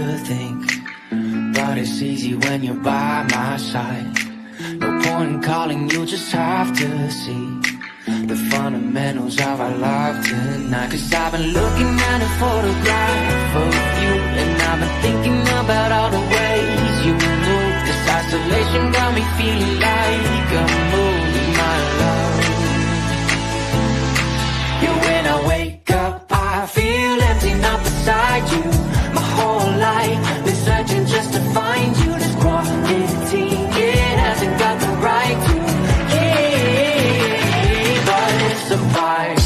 to think, but it's easy when you're by my side. No point in calling, you just have to see the fundamentals of our love tonight. Cause I've been looking at a photograph of you, and I've been thinking about all the ways you move. This isolation got me feeling like a movie, my love. Yeah, when I wake up, I feel empty, not beside you. My whole life been searching just to find you. This quantity, it hasn't got the right to. Yeah, but it's a vibe.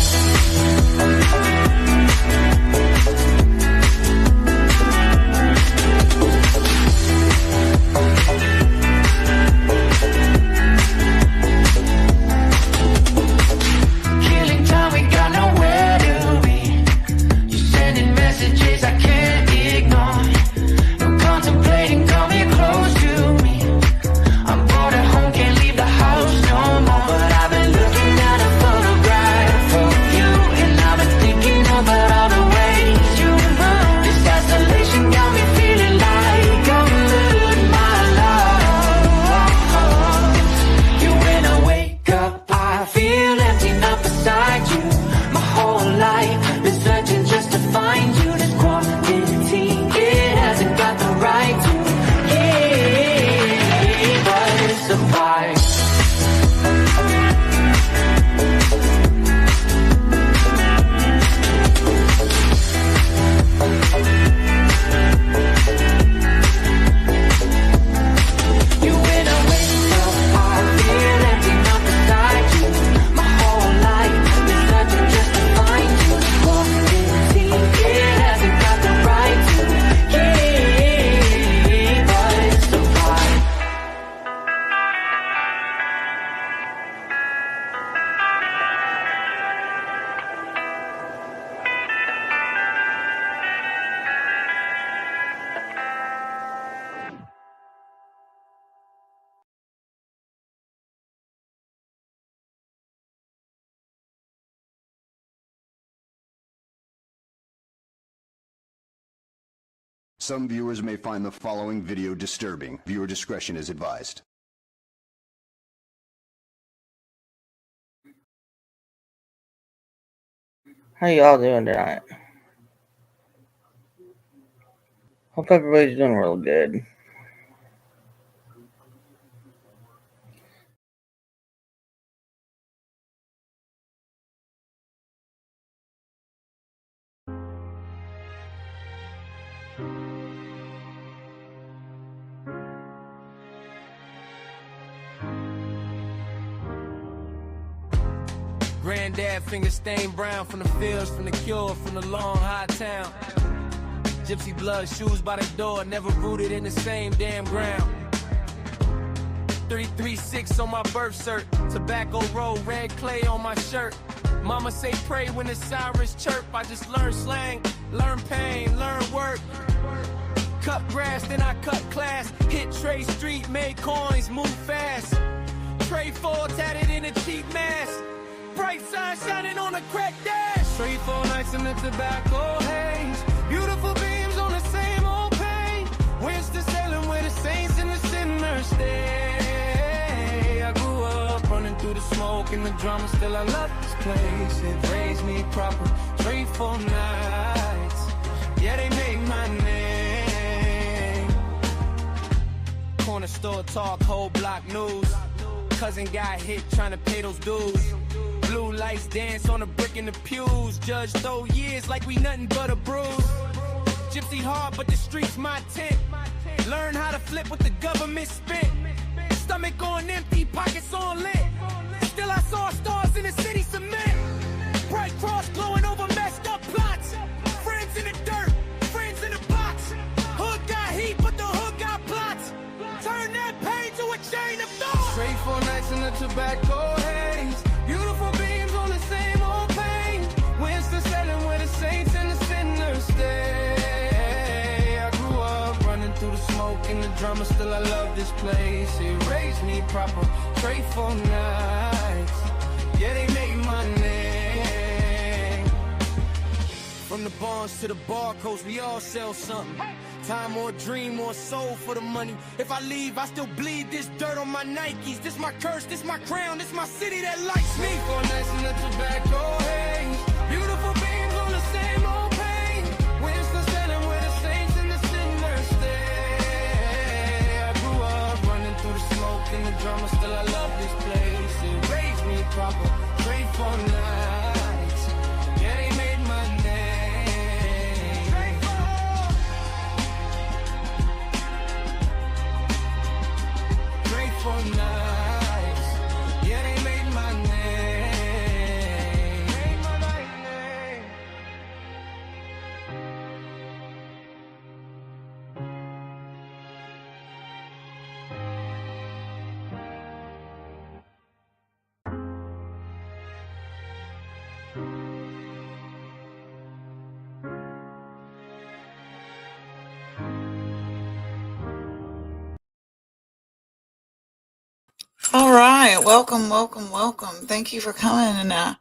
Some viewers may find the following video disturbing. Viewer discretion is advised. How y'all doing tonight? Hope everybody's doing real good. Granddad finger stained brown from the fields, from the cure, from the long high town. Gypsy blood, shoes by the door, never rooted in the same damn ground. 336 on my birth cert, tobacco roll, red clay on my shirt. Mama say pray when the sirens chirp. I just learn slang, learn pain, learn work. Cut grass, then I cut class. Hit Trey Street, made coins, move fast. Trey 4 tatted in a cheap mask. Bright sun shining on a crack dash. Straight 4 nights in the tobacco haze. Beautiful beams on the same old pain. Winston sailing where the saints and the sinners stay. I grew up running through the smoke and the drama. Still I love this place. It raised me proper. Straight 4 nights. Yeah, they make my name. Corner store talk, whole block news. Cousin got hit trying to pay those dues. Blue lights dance on a brick in the pews. Judge throw years like we nothing but a bruise. Gypsy hard, but the streets my tent. Learn how to flip what the government spent. Stomach on empty, pockets on lit. Still I saw stars in the city cement. Bright cross glowing over messed up plots. Friends in the dirt, friends in the box. Hood got heat, but the hood got plots. Turn that pain to a chain of thoughts. Straight 4 nights in the tobacco haze. Beautiful beams on the same old pain. Winston selling where the saints and the sinners stay. I grew up running through the smoke and the drama. Still I love this place. It raised me proper. Straight 4 nights. Yeah, they make my name. From From the bonds to the barcodes, we all sell something. Time or dream or soul for the money. If I leave, I still bleed this dirt on my Nikes. This my curse, this my crown, this my city that likes me. For nights in the tobacco haze. Beautiful beams on the same old page. Winston standing with the saints and the sinners stay. I grew up running through the smoke and the drama, still I love this place. It raised me proper, straight for nights. Yeah, they made my name. Straight for nights. Yeah, they made my name. Made my name. All right, welcome, welcome, welcome. Thank you for coming. And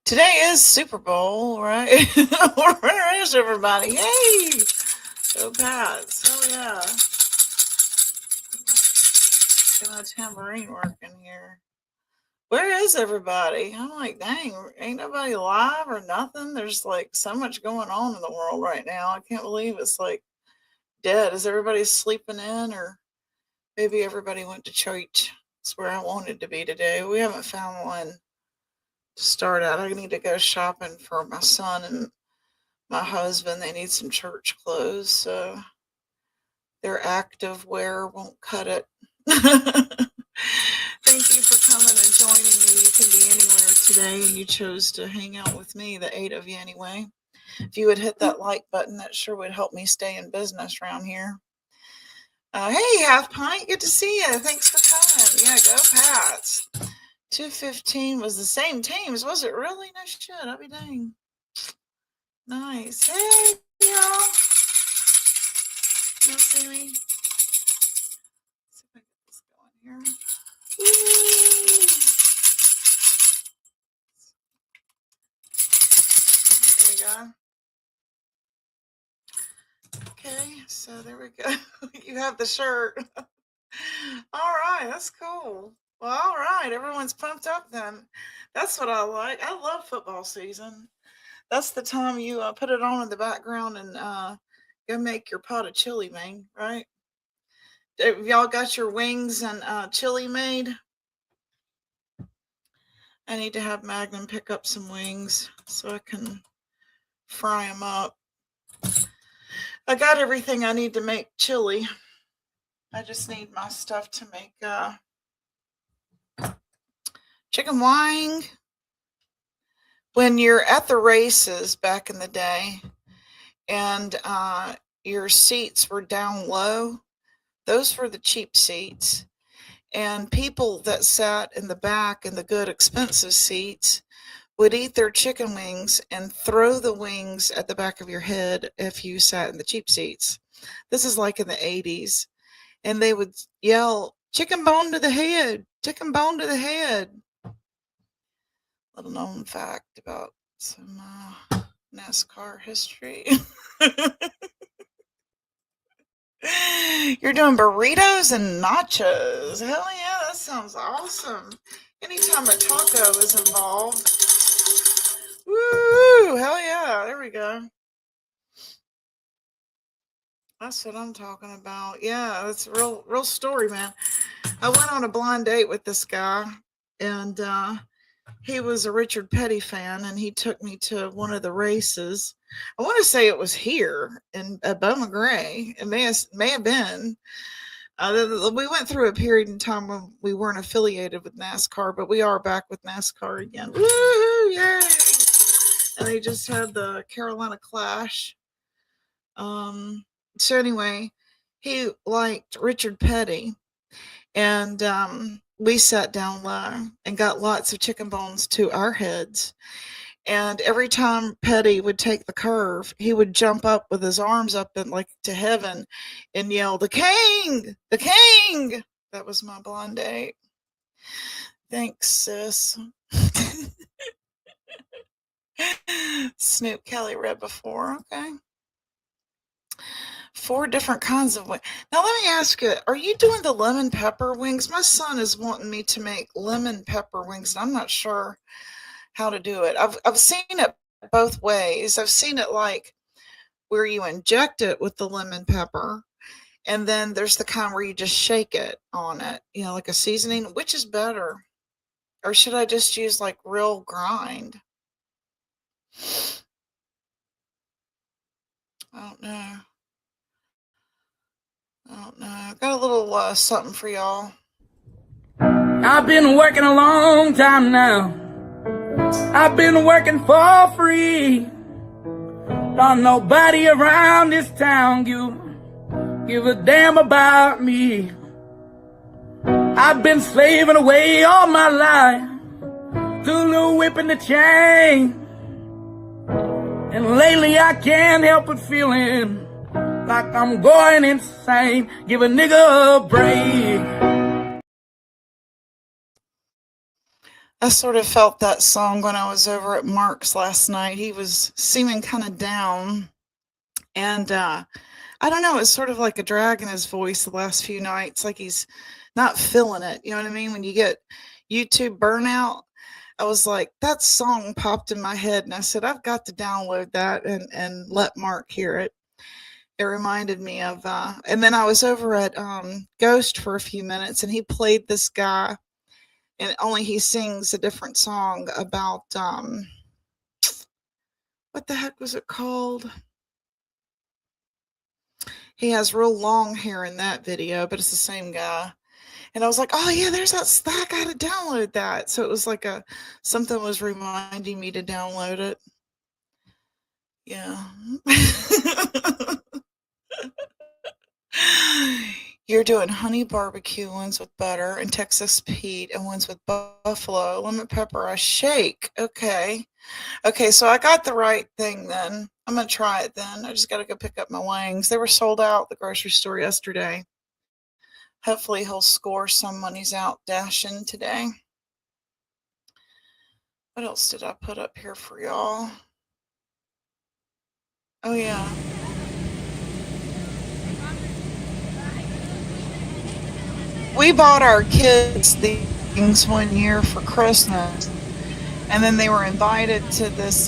today is Super Bowl, right? Where is everybody? Hey, go Pats! Oh yeah, get my tambourine working here. Where is everybody? I'm like, dang, ain't nobody live or nothing. There's like so much going on in the world right now. I can't believe it's like dead. Is everybody sleeping in, or maybe everybody went to church? It's where I wanted to be today. We haven't found one to start out. I need to go shopping for my son and my husband. They need some church clothes, so their active wear won't cut it. Thank you for coming and joining me. You can be anywhere today, and you chose to hang out with me, the 8 of you anyway. If you would hit that like button, that sure would help me stay in business around here. Hey, Half Pint, good to see you. Thanks for coming. Yeah, go Pats. 215 was the same teams, was it really? No shit, I'll be dang. Nice. Hey, y'all. You see me? Let's see if I get this going here. Woo. There you go. Okay, so there we go. You have the shirt. All right, that's cool. Well, all right, everyone's pumped up then. That's what I like. I love football season. That's the time you put it on in the background and go make your pot of chili, man, right? Have y'all got your wings and chili made? I need to have Magnum pick up some wings so I can fry them up. I got everything I need to make chili. I just need my stuff to make chicken wing. When you're at the races back in the day and your seats were down low, those were the cheap seats. And people that sat in the back in the good expensive seats would eat their chicken wings and throw the wings at the back of your head if you sat in the cheap seats. This is like in the 80s. And they would yell, chicken bone to the head, chicken bone to the head. Little known fact about some NASCAR history. You're doing burritos and nachos. Hell yeah, that sounds awesome. Anytime a taco is involved. Woo! Hell yeah, there we go. That's what I'm talking about. Yeah, it's a real story, man. I went on a blind date with this guy, and he was a Richard Petty fan, and he took me to one of the races. I want to say it was here at Bowman Gray. It may have been. We went through a period in time when we weren't affiliated with NASCAR, but we are back with NASCAR again. Woo! Yay! And they just had the Carolina Clash. So anyway, he liked Richard Petty, and we sat down low and got lots of chicken bones to our heads. And every time Petty would take the curve, he would jump up with his arms up and like to heaven and yell, "The king! The king!" That was my blind date. Thanks, sis. Snoop Kelly read before. Okay. 4 different kinds of wings. Now let me ask you, are you doing the lemon pepper wings? My son is wanting me to make lemon pepper wings, and I'm not sure how to do it. I've seen it both ways. I've seen it like where you inject it with the lemon pepper, and then there's the kind where you just shake it on it, like a seasoning. Which is better? Or should I just use like real grind? I don't know. Got a little something for y'all. I've been working a long time now. I've been working for free. Don't nobody around this town give a damn about me. I've been slaving away all my life to the whip and the chain. And lately I can't help but feeling like I'm going insane. Give a nigga a break. I sort of felt that song when I was over at Mark's last night. He was seeming kind of down. And I don't know, it's sort of like a drag in his voice the last few nights. Like he's not feeling it. You know what I mean? When you get YouTube burnout, I was like, that song popped in my head. And I said, I've got to download that and let Mark hear it. It reminded me of, and then I was over at Ghost for a few minutes, and he played this guy. And only he sings a different song about, what the heck was it called? He has real long hair in that video, but it's the same guy. And I was like, oh yeah, there's that, I gotta download that. So it was like something was reminding me to download it. Yeah. You're doing honey barbecue ones with butter and Texas Pete and ones with buffalo, lemon pepper, I shake. Okay, so I got the right thing then. I'm going to try it then. I just got to go pick up my wings. They were sold out at the grocery store yesterday. Hopefully he'll score some when he's out dashing today. What else did I put up here for y'all? Oh, yeah. We bought our kids things one year for Christmas, and then they were invited to this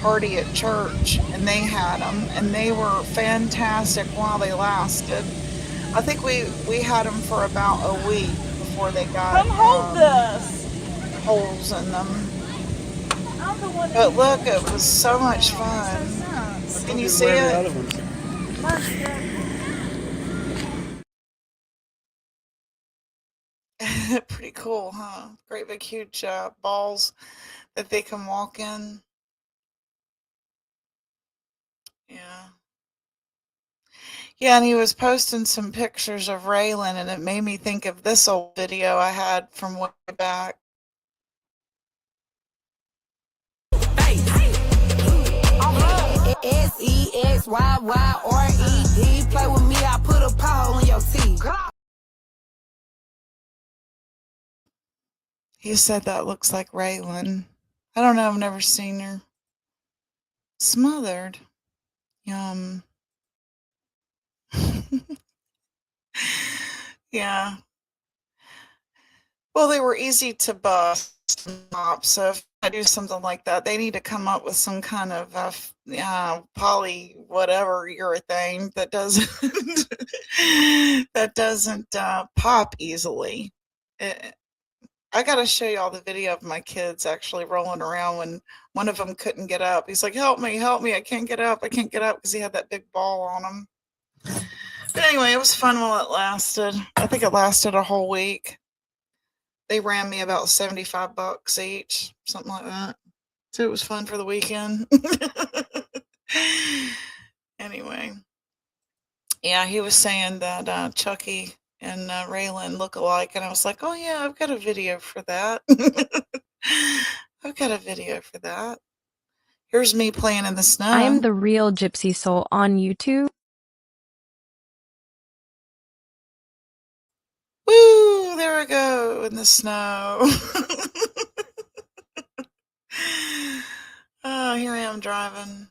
party at church, and they had them, and they were fantastic while they lasted. I think we had them for about a week before they got Come hold this. holes in them. But look, it was so much fun. Can you see it? Pretty cool, huh? Great big huge balls that they can walk in. Yeah. Yeah, and he was posting some pictures of Raylan, and it made me think of this old video I had from way back. SEXYYRED. Play with me, I put a pole in your teeth. He said that looks like Raylan. I don't know, I've never seen her. Smothered. Yum. Yeah. Well, they were easy to bust up, so if I do something like that, they need to come up with some kind of poly whatever urethane that doesn't pop easily. I gotta show you all the video of my kids actually rolling around when one of them couldn't get up. He's like, help me, I can't get up, because he had that big ball on him. But anyway, it was fun while it lasted. I think it lasted a whole week. They ran me about $75 each, something like that. So it was fun for the weekend. Anyway, yeah, he was saying that Chucky and Raylan look alike, and I was like, oh yeah, I've got a video for that. Here's me playing in the snow. I am the real Gypsy Soul on YouTube. Woo! There I go in the snow. Oh, here I am driving.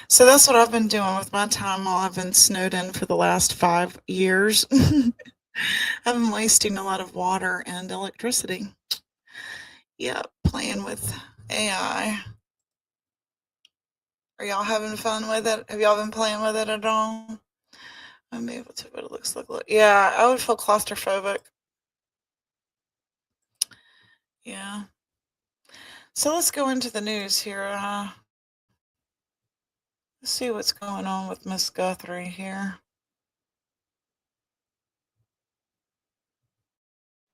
So that's what I've been doing with my time while I've been snowed in for the last 5 years. I've been wasting a lot of water and electricity. Yep, playing with AI. Are y'all having fun with it? Have y'all been playing with it at all? I'm able to, but it looks like, yeah, I would feel claustrophobic. Yeah. So let's go into the news here. Let's see what's going on with Miss Guthrie here.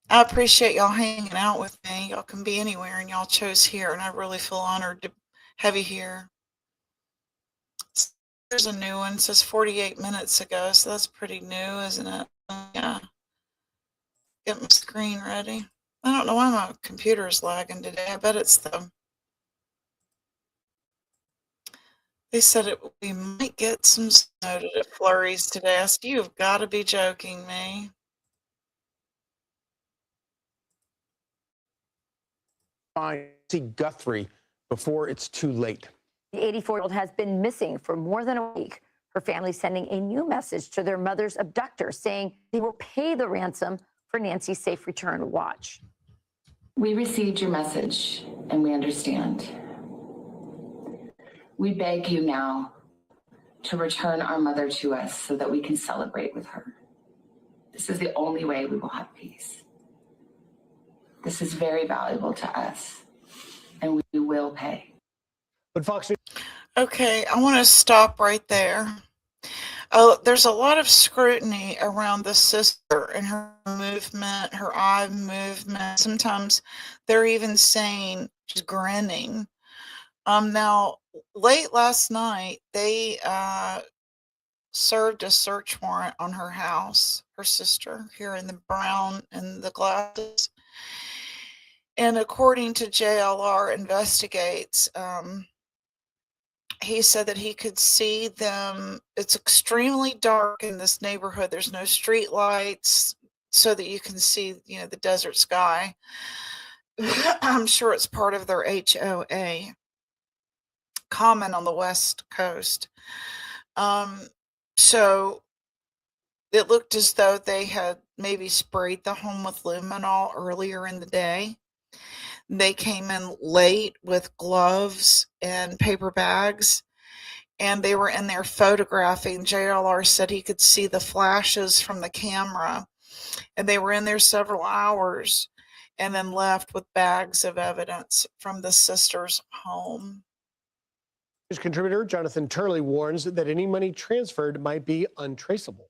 I appreciate y'all hanging out with me. Y'all can be anywhere, and y'all chose here, and I really feel honored to have you here. There's a new one. It says 48 minutes ago, so that's pretty new, isn't it? Yeah. Get my screen ready. I don't know why my computer is lagging today. I bet it's them. They said we might get some snow flurries today. I said, you've got to be joking me. See Guthrie before it's too late. The 84-year-old has been missing for more than a week. Her family sending a new message to their mother's abductor saying they will pay the ransom for Nancy's safe return. Watch. We received your message and we understand. We beg you now to return our mother to us so that we can celebrate with her. This is the only way we will have peace. This is very valuable to us, and we will pay. But Fox News. Okay, I want to stop right there. There's a lot of scrutiny around the sister and her movement, her eye movement. Sometimes they're even saying she's grinning. Now, late last night, they served a search warrant on her house, her sister, here in the brown and the glasses. And according to JLR Investigates, he said that he could see them. It's extremely dark in this neighborhood. There's no street lights so that you can see, the desert sky. I'm sure it's part of their HOA, common on the West Coast. So it looked as though they had maybe sprayed the home with luminol earlier in the day. They came in late with gloves and paper bags, and they were in there photographing. JLR said he could see the flashes from the camera, and they were in there several hours and then left with bags of evidence from the sister's home. News contributor Jonathan Turley warns that any money transferred might be untraceable.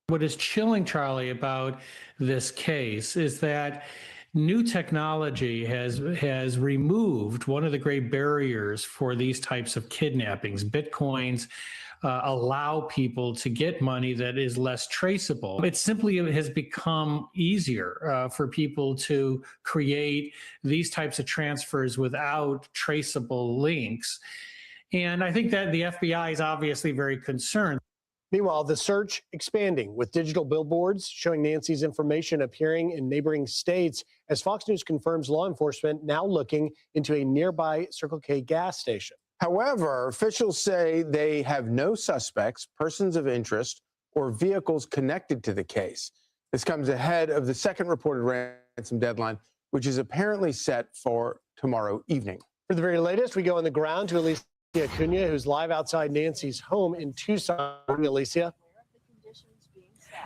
What is chilling, Charlie, about this case is that new technology has removed one of the great barriers for these types of kidnappings. Bitcoins allow people to get money that is less traceable. It simply has become easier for people to create these types of transfers without traceable links. And I think that the FBI is obviously very concerned. Meanwhile, the search expanding with digital billboards showing Nancy's information appearing in neighboring states as Fox News confirms law enforcement now looking into a nearby Circle K gas station. However, officials say they have no suspects, persons of interest, or vehicles connected to the case. This comes ahead of the second reported ransom deadline, which is apparently set for tomorrow evening. For the very latest, we go on the ground to Alicia Cunha, who's live outside Nancy's home in Tucson. Alicia.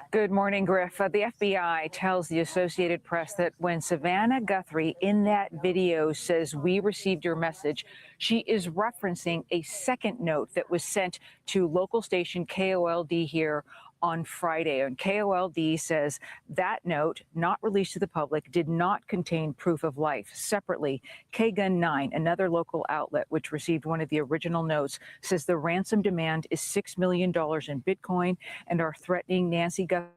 Good morning, Griff. The FBI tells the Associated Press that when Savannah Guthrie in that video says, "We received your message," she is referencing a second note that was sent to local station KOLD here on Friday. And KOLD says that note, not released to the public, did not contain proof of life. Separately, KGUN 9, another local outlet which received one of the original notes, says the ransom demand is $6 million in Bitcoin and are threatening Nancy Guthrie's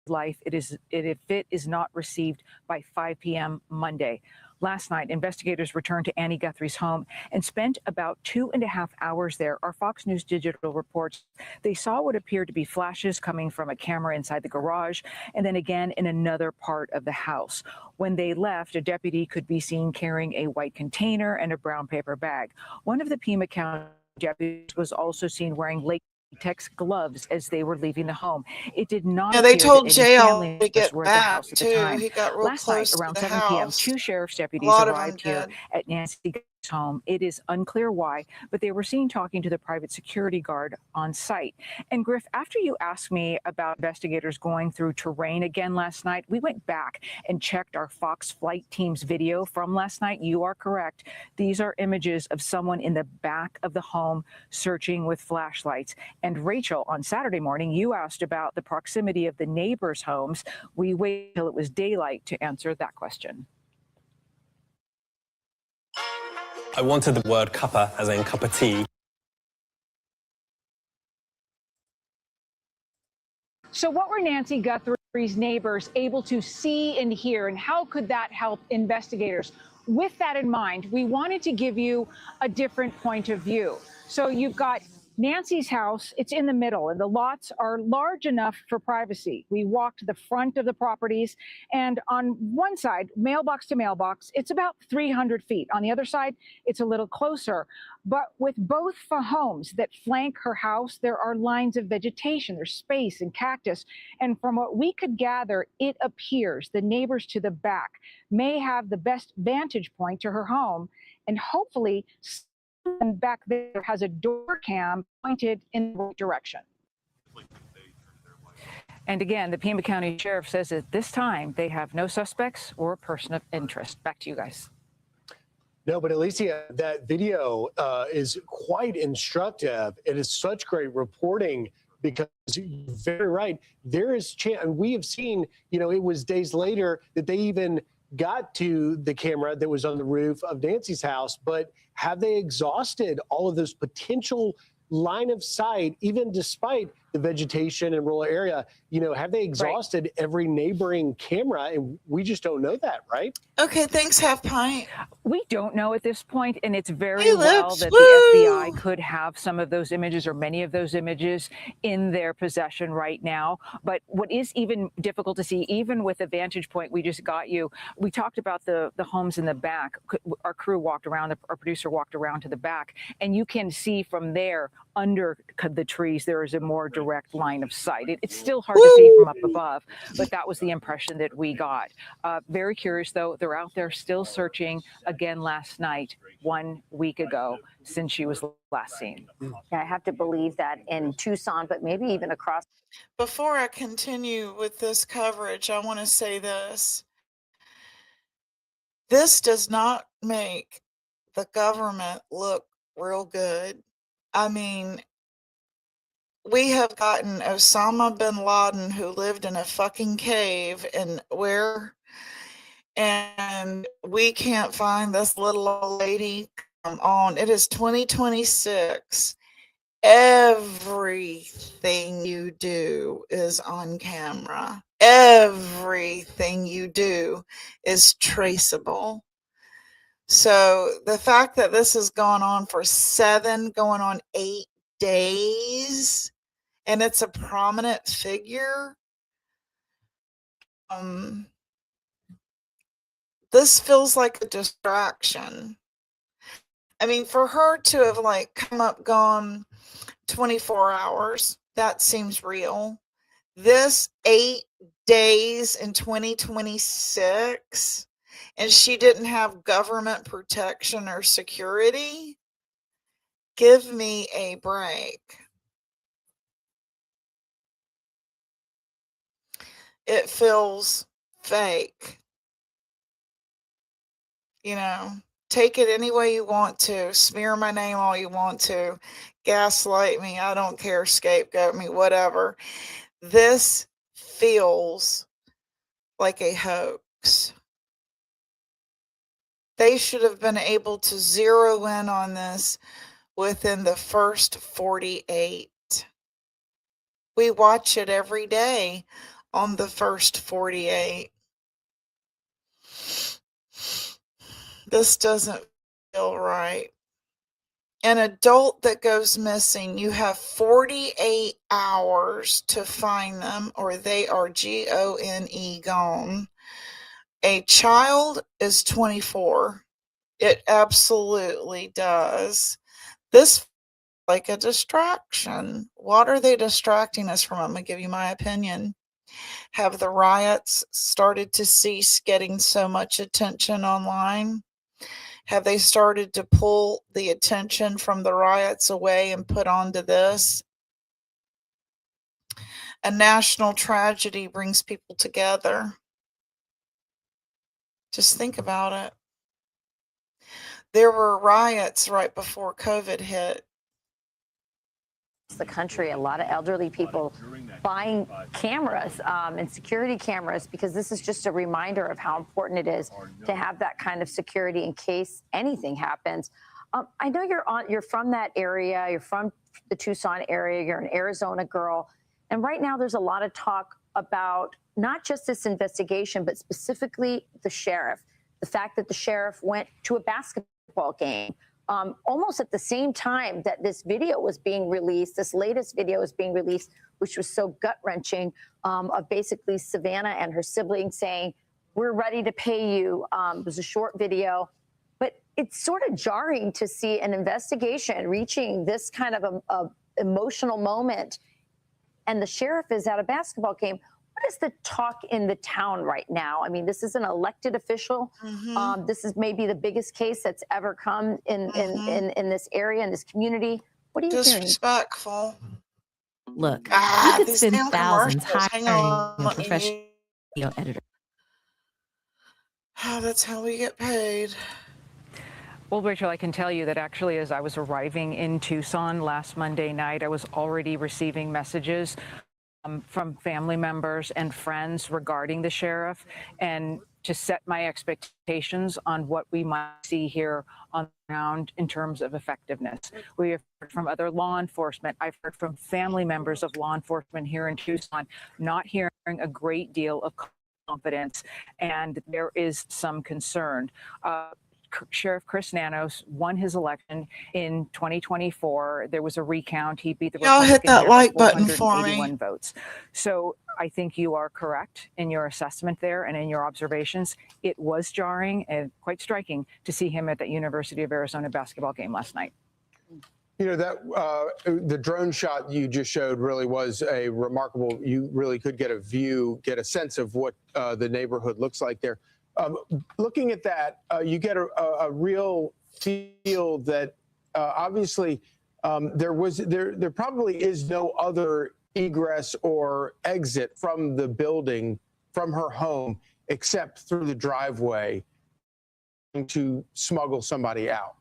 life if it is not received by 5 p.m. Monday. Last night, investigators returned to Annie Guthrie's home and spent about 2.5 hours there. Our Fox News Digital reports they saw what appeared to be flashes coming from a camera inside the garage and then again in another part of the house. When they left, a deputy could be seen carrying a white container and a brown paper bag. One of the Pima County deputies was also seen wearing latex gloves as they were leaving the home. It did not. Yeah, they appear told that any family jail to members get were at the back house at the too. time. He got real Last night, close around to the 7 p.m., house. 2 sheriff's A deputies lot of them arrived here did. at Nancy's home. It is unclear why, but they were seen talking to the private security guard on site. And Griff, after you asked me about investigators going through terrain again last night, we went back and checked our Fox flight team's video from last night. You are correct. These are images of someone in the back of the home searching with flashlights. And Rachel, on Saturday morning, you asked about the proximity of the neighbors' homes. We waited till it was daylight to answer that question. I wanted the word cuppa, as in cup of tea. So what were Nancy Guthrie's neighbors able to see and hear, and how could that help investigators? With that in mind, we wanted to give you a different point of view. So you've got Nancy's house, it's in the middle, and the lots are large enough for privacy. We walked the front of the properties, and on one side, mailbox to mailbox, it's about 300 feet. On the other side, it's a little closer. But with both homes that flank her house, there are lines of vegetation, there's space and cactus. And from what we could gather, it appears the neighbors to the back may have the best vantage point to her home, and hopefully and back there has a door cam pointed in the right direction. And again, the Pima County Sheriff says at this time they have no suspects or a person of interest. Back to you guys. No, but Alicia, that video is quite instructive. It is such great reporting because you're very right. There is chance, and we have seen, it was days later that they even got to the camera that was on the roof of Nancy's house, but have they exhausted all of those potential line of sight, even despite the vegetation and rural area? Have they exhausted every neighboring camera? And we just don't know that, right? Okay, thanks, Half Pint. We don't know at this point, and it's very Hey, well Lips. that Woo! the FBI could have some of those images or many of those images in their possession right now. But what is even difficult to see, even with the vantage point we just got you, we talked about the homes in the back. Our crew walked around, our producer walked around to the back, and you can see from there under the trees, there is a more direct line of sight. It's still hard to see from up above, but that was the impression that we got. Very curious, though. They're out there still searching again last night, 1 week ago, since she was last seen. Yeah, I have to believe that in Tucson, but maybe even across. Before I continue with this coverage, I want to say this. This does not make the government look real good. I mean, we have gotten Osama bin Laden, who lived in a fucking cave, and we can't find this little old lady. Come on, it is 2026. Everything you do is on camera. Everything you do is traceable. So the fact that this has gone on for going on 8 days, and it's a prominent figure, this feels like a distraction. I mean, for her to have gone 24 hours, that seems real. This 8 days in 2026, and she didn't have government protection or security. Give me a break. It feels fake. Take it any way you want to. Smear my name all you want to. Gaslight me. I don't care. Scapegoat me. Whatever. This feels like a hoax. They should have been able to zero in on this within the first 48. We watch it every day on the first 48. This doesn't feel right. An adult that goes missing, you have 48 hours to find them, or they are gone, gone. A child is 24. It absolutely does. This feels like a distraction. What are they distracting us from? I'm going to give you my opinion. Have the riots started to cease getting so much attention online? Have they started to pull the attention from the riots away and put onto this? A national tragedy brings people together. Just think about it. There were riots right before COVID hit. The country, a lot of elderly people buying cameras and security cameras, because this is just a reminder of how important it is to have that kind of security in case anything happens. I know you're from that area, you're from the Tucson area, you're an Arizona girl, and right now there's a lot of talk about not just this investigation, but specifically the sheriff. The fact that the sheriff went to a basketball game almost at the same time that this video was being released, this latest video was being released, which was so gut-wrenching, of basically Savannah and her siblings saying, "We're ready to pay you." It was a short video, but it's sort of jarring to see an investigation reaching this kind of a emotional moment, and the sheriff is at a basketball game. What is the talk in the town right now? I mean, this is an elected official. This is maybe the biggest case that's ever come in this area, in this community. What are you hearing? Disrespectful. Look, Ah, you could these spend damn thousands commercials. Hang hiring on, a let me professional mute. video editor. Oh, that's how we get paid. Well, Rachel, I can tell you that actually as I was arriving in Tucson last Monday night, I was already receiving messages from family members and friends regarding the sheriff, and to set my expectations on what we might see here on the ground in terms of effectiveness. We have heard from other law enforcement. I've heard from family members of law enforcement here in Tucson, not hearing a great deal of confidence, and there is some concern. Sheriff Chris Nanos won his election in 2024. There was a recount. He beat the Y'all hit Republican that like button for 481 me. votes. So I think you are correct in your assessment there and in your observations. It was jarring and quite striking to see him at that University of Arizona basketball game last night. You know, that the drone shot you just showed really was a remarkable, you really could get a sense of what the neighborhood looks like there. Looking at that, you get a real feel that obviously there probably is no other egress or exit from the building, from her home, except through the driveway to smuggle somebody out.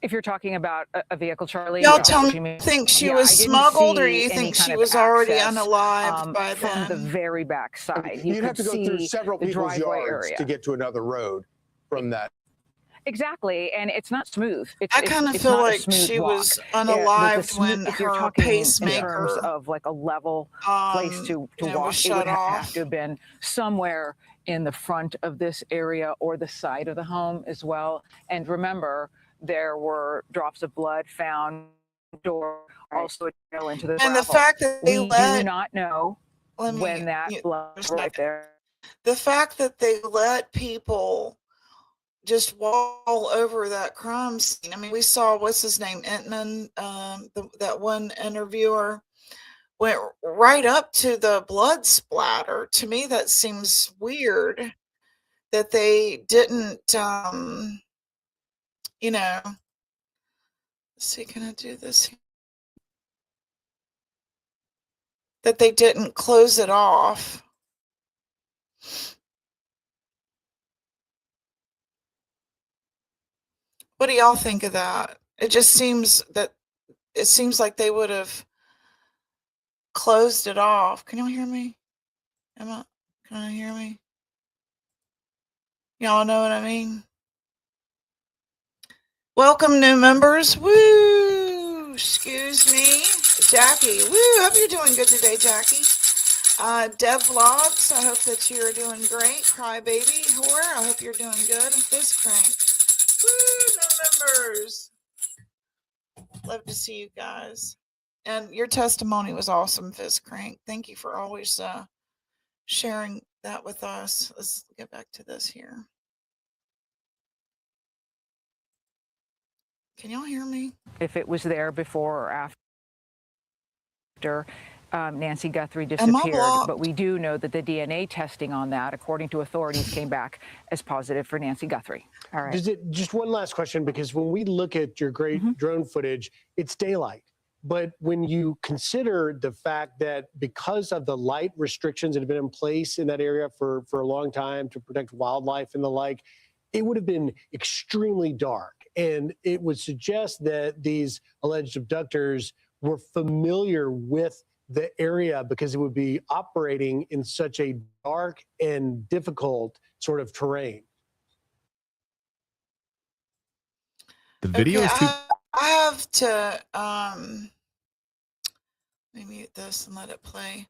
If you're talking about a vehicle, Charlie, Y'all tell me, think she was I didn't smuggled, or see you any think kind she of was already access, unalived by from the then? very back side. You'd have to go through see several the people's driveway yards area. to get to another road from that. Exactly, and it's not smooth. I kind of feel like she was unalived when if you're her talking in pacemaker, terms of like a level place to was walk, it shut would have off. to have been somewhere in the front of this area or the side of the home as well. And remember, there were drops of blood found, or also a trail into the And the gravel. fact that they we let- do not know when that blood was right there. The fact that they let people just wall over that crime scene. I mean, we saw, what's his name, Entman, that one interviewer went right up to the blood splatter. To me, that seems weird that they didn't, you know, let's see, can I do this? That they didn't close it off. What do y'all think of that? It just seems like they would have closed it off. Can y'all hear me? Emma, can you hear me? Y'all know what I mean? Welcome, new members. Woo! Excuse me. Jackie. Woo! Hope you're doing good today, Jackie. Dev Vlogs, I hope that you're doing great. Crybaby Whore, I hope you're doing good. And Fist Crank. Woo, no members. Love to see you guys. And your testimony was awesome, Fist Crank. Thank you for always sharing that with us. Let's get back to this here. Can y'all hear me? If it was there before or after Nancy Guthrie disappeared, but we do know that the DNA testing on that, according to authorities, came back as positive for Nancy Guthrie. All right. Just one last question, because when we look at your great drone footage, it's daylight. But when you consider the fact that because of the light restrictions that have been in place in that area for a long time to protect wildlife and the like, it would have been extremely dark. And it would suggest that these alleged abductors were familiar with the area because it would be operating in such a dark and difficult sort of terrain. The video is too. I have to let me mute this and let it play.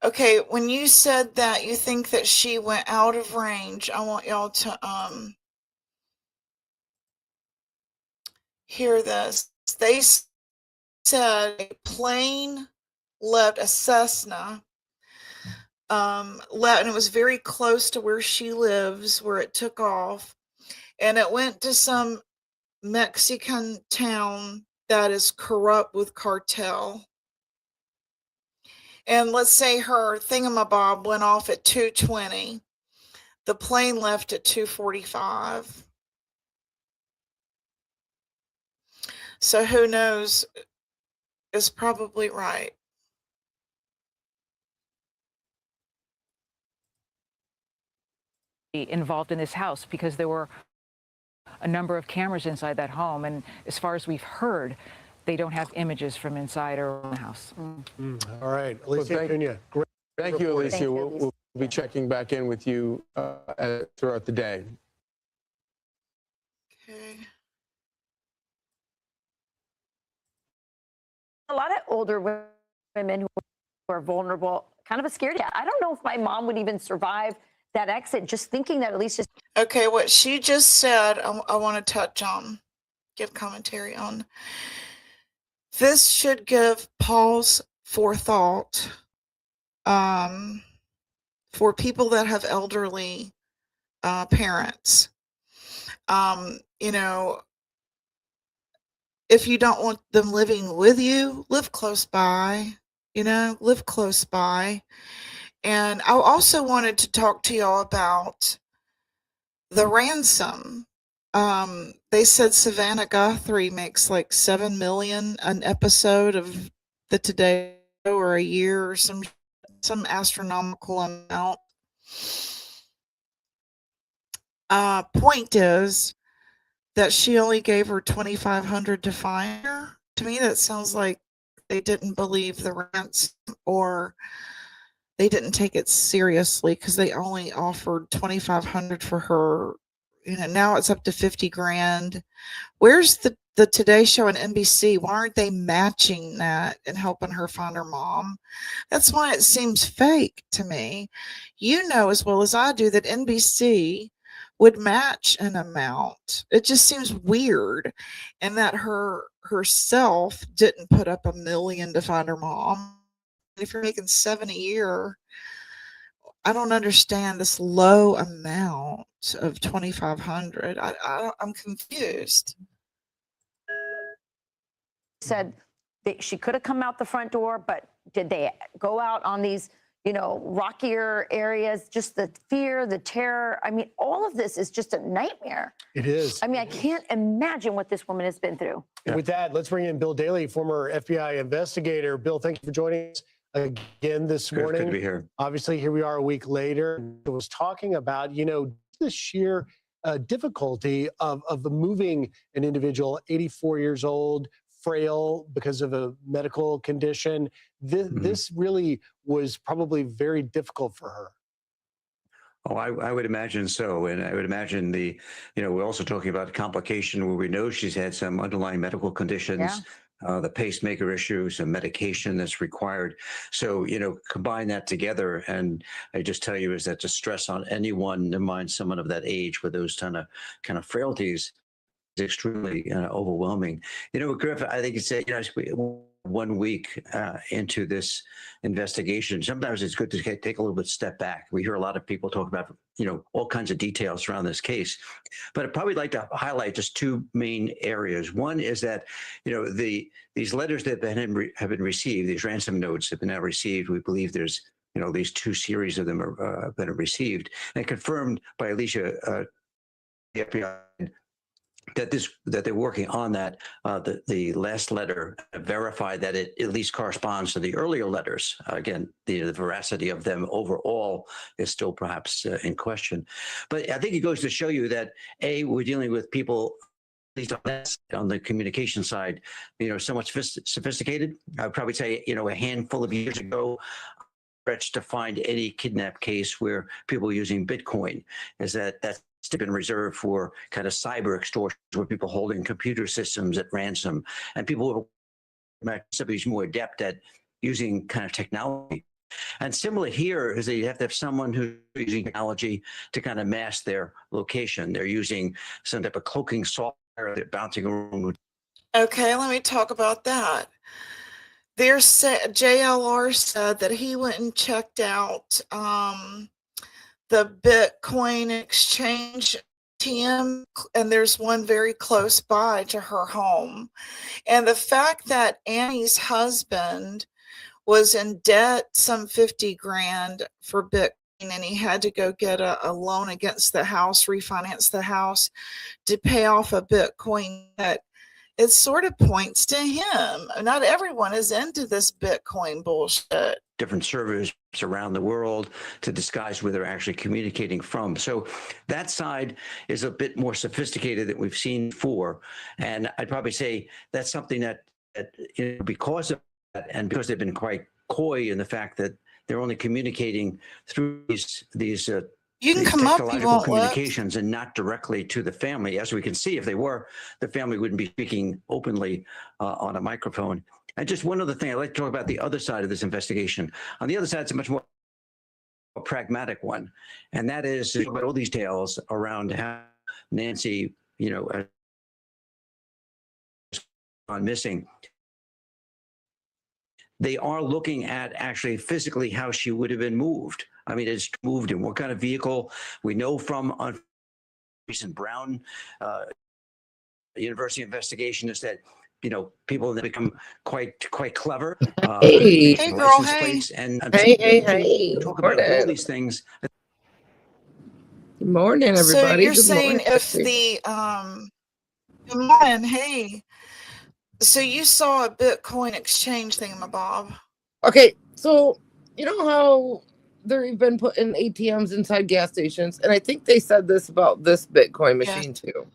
Okay, when you said that you think that she went out of range, I want y'all to hear this. They said a plane left, a Cessna left, and it was very close to where she lives, where it took off, and it went to some Mexican town that is corrupt with cartel. And let's say her thingamabob went off at 2:20. The plane left at 2:45. So who knows? Is probably right. Involved in this house because there were a number of cameras inside that home, and as far as we've heard, they don't have images from inside or in the house. All right, Alicia Cunha. Thank you, Alicia. We'll be checking back in with you throughout the day. Okay. A lot of older women who are vulnerable, kind of a scaredy cat. I don't know if my mom would even survive that exit, just thinking that at least just. Okay, what she just said, I want to touch on, give commentary on. This should give pause for thought for people that have elderly parents. You know, if you don't want them living with you, live close by, live close by. And I also wanted to talk to y'all about the ransom. They said Savannah Guthrie makes like $7 million an episode of the Today Show, or a year, or some astronomical amount. Point is that she only gave her $2,500 to find her. To me, that sounds like they didn't believe the ransom, or they didn't take it seriously, because they only offered $2,500 for her. Now it's up to $50,000. Where's the Today Show and NBC? Why aren't they matching that and helping her find her mom? That's why it seems fake to me. You know as well as I do that NBC would match an amount. It just seems weird, and that herself didn't put up $1 million to find her mom. If you're making $7 a year, I don't understand this low amount of $2,500. I'm confused. Said that she could have come out the front door, but did they go out on these, rockier areas? Just the fear, the terror. I mean, all of this is just a nightmare. It is. I mean, I can't imagine what this woman has been through. And with that, let's bring in Bill Daley, former FBI investigator. Bill, thank you for joining us again this morning. Good to be here. Obviously, here we are a week later. I was talking about, the sheer difficulty of moving an individual, 84 years old, frail because of a medical condition. This really was probably very difficult for her. Oh, I would imagine so. And I would imagine we're also talking about complication where we know she's had some underlying medical conditions. the pacemaker issue, some medication that's required. So, combine that together. And I just tell you is that the stress on anyone, never mind someone of that age with those kind of frailties, is extremely overwhelming. Griff, I think it's, 1 week into this investigation, sometimes it's good to take a little bit step back. We hear a lot of people talk about, all kinds of details around this case, but I'd probably like to highlight just two main areas. One is that, these letters that have been received, these ransom notes have been now received. We believe there's, at least 2 series of them have been received and confirmed by Alicia, the FBI, that they're working on that. The last letter verified that it at least corresponds to the earlier letters. Again, the veracity of them overall is still perhaps in question. But I think it goes to show you that we're dealing with people, at least on the communication side, somewhat sophisticated. I'd probably say, a handful of years ago, stretched to find any kidnap case where people are using Bitcoin. That's been reserved for kind of cyber extortion, where people holding computer systems at ransom, and people who are somebody's more adept at using kind of technology. And similar here is that you have to have someone who's using technology to kind of mask their location. They're using some type of cloaking software. They're bouncing around. Okay, let me talk about that. JLR said that he went and checked out the Bitcoin exchange ATM, and there's one very close by to her home. And the fact that Annie's husband was in debt, some 50 grand for Bitcoin, and he had to go get a loan against the house, refinance the house to pay off a Bitcoin debt, it sort of points to him. Not everyone is into this Bitcoin bullshit. Different servers around the world to disguise where they're actually communicating from. So that side is a bit more sophisticated than we've seen before. And I'd probably say that's something that because of that, and because they've been quite coy in the fact that they're only communicating through these you can come up, technological communications and not directly to the family. As we can see, if they were, the family wouldn't be speaking openly on a microphone. And just one other thing, I'd like to talk about the other side of this investigation. On the other side, it's a much more pragmatic one. And that is about all these tales around how Nancy, gone missing. They are looking at actually physically how she would have been moved. I mean, it's moved in what kind of vehicle. We know from recent Brown University investigation is that, people that become quite clever. Hey girl, hey. And Hey. Talk about all these things. Good morning, everybody. So you're Good saying morning. if the good morning, hey. So you saw a Bitcoin exchange thingamabob. Okay, so you know how they've been putting ATMs inside gas stations, and I think they said this about this Bitcoin machine too.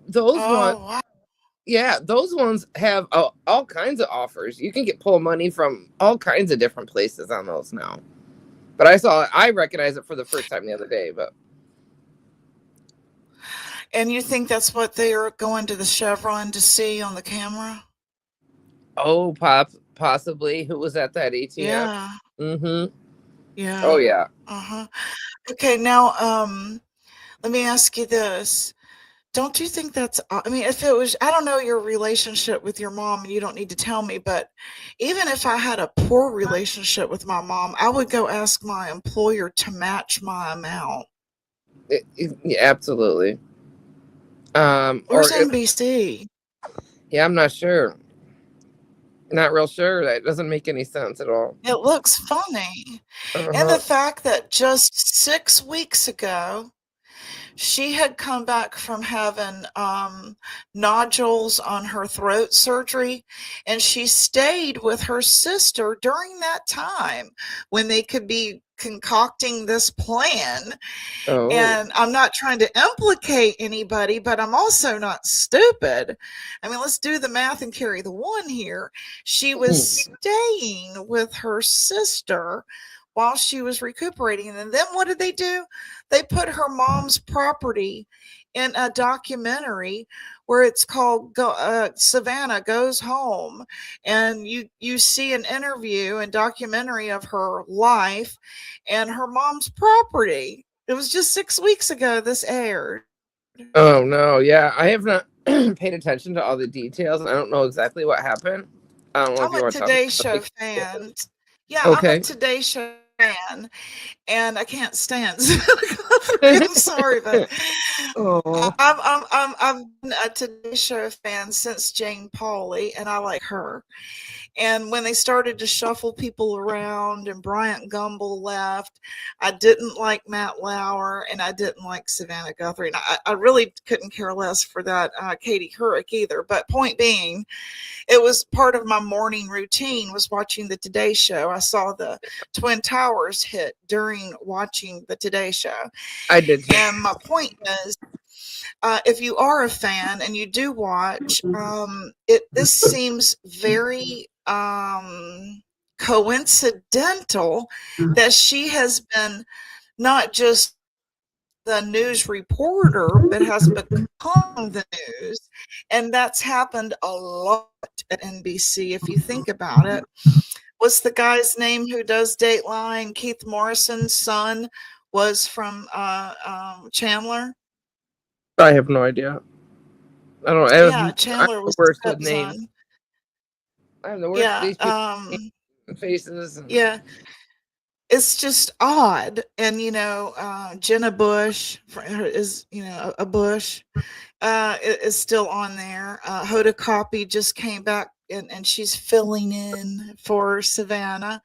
Those ones, wow. yeah, those ones have all kinds of offers. You can pull money from all kinds of different places on those now. But I recognized it for the first time the other day. But And you think that's what they are going to the Chevron to see on the camera? oh, possibly who was at that ATM? Yeah. Mm-hmm. Yeah. Oh yeah. Uh-huh. Okay, now let me ask you this. Don't you think that's, I mean, if it was, I don't know your relationship with your mom, and you don't need to tell me, but even if I had a poor relationship with my mom, I would go ask my employer to match my amount. Yeah, absolutely. Where's NBC? Yeah, I'm not sure. Not real sure. That doesn't make any sense at all. It looks funny. And the fact that just 6 weeks ago, she had come back from having nodules on her throat surgery, and she stayed with her sister during that time when they could be concocting this plan. And I'm not trying to implicate anybody, but I'm also not stupid. I mean, let's do the math and carry the one here. She was staying with her sister while she was recuperating. And then what did they do? They put her mom's property in a documentary where it's called Savannah Goes Home, and you see an interview and documentary of her life and her mom's property. It was just 6 weeks ago this aired. Oh no, yeah, I have not paid attention to all the details. I don't know exactly what happened. I don't know if I'm you a want to talk Today about Show it. fan. Yeah, I'm Okay. a Today Show fan, and I can't stand I'm sorry, but Oh. I've been a Today Show fan since Jane Pauley, and I like her. And when they started to shuffle people around and Bryant Gumbel left, I didn't like Matt Lauer and I didn't like Savannah Guthrie. And I really couldn't care less for that Katie Couric either. But point being, it was part of my morning routine was watching the Today Show. I saw the Twin Towers hit during watching the Today Show. I did too. And my point is, if you are a fan and you do watch, this seems very coincidental that she has been not just the news reporter, but has become the news. And that's happened a lot at NBC, if you think about it. What's the guy's name who does Dateline? Keith Morrison's son was from Chandler. I have no idea. I don't. Chandler was worse the with names. stepson. I have the worst with these people faces. And... Yeah, it's just odd. And Jenna Bush is a Bush is still on there. Hoda Kotb just came back and she's filling in for Savannah.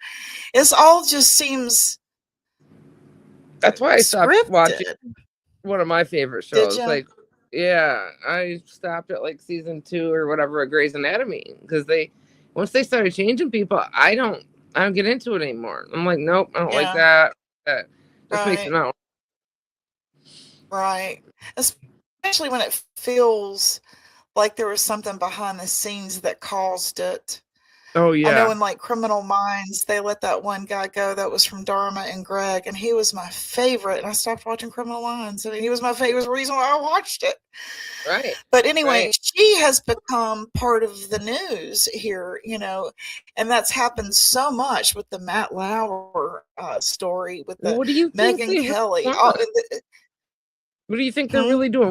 It's all just seems. That's why I stopped scripted. watching one of my favorite shows. Did ya? Like, yeah, I stopped at like season 2 or whatever of Grey's Anatomy because once they started changing people, I don't get into it anymore. I'm like, nope, I don't like that. That just makes me not. Right. Especially when it feels like there was something behind the scenes that caused it. Oh yeah. I know in like Criminal Minds, they let that one guy go that was from Dharma and Greg, and he was my favorite. And I stopped watching Criminal Minds. I mean, he was my favorite. He was the reason why I watched it. Right. But anyway, she has become part of the news here, and that's happened so much with the Matt Lauer story, with the what do you think Megyn Kelly. what do you think they're really doing?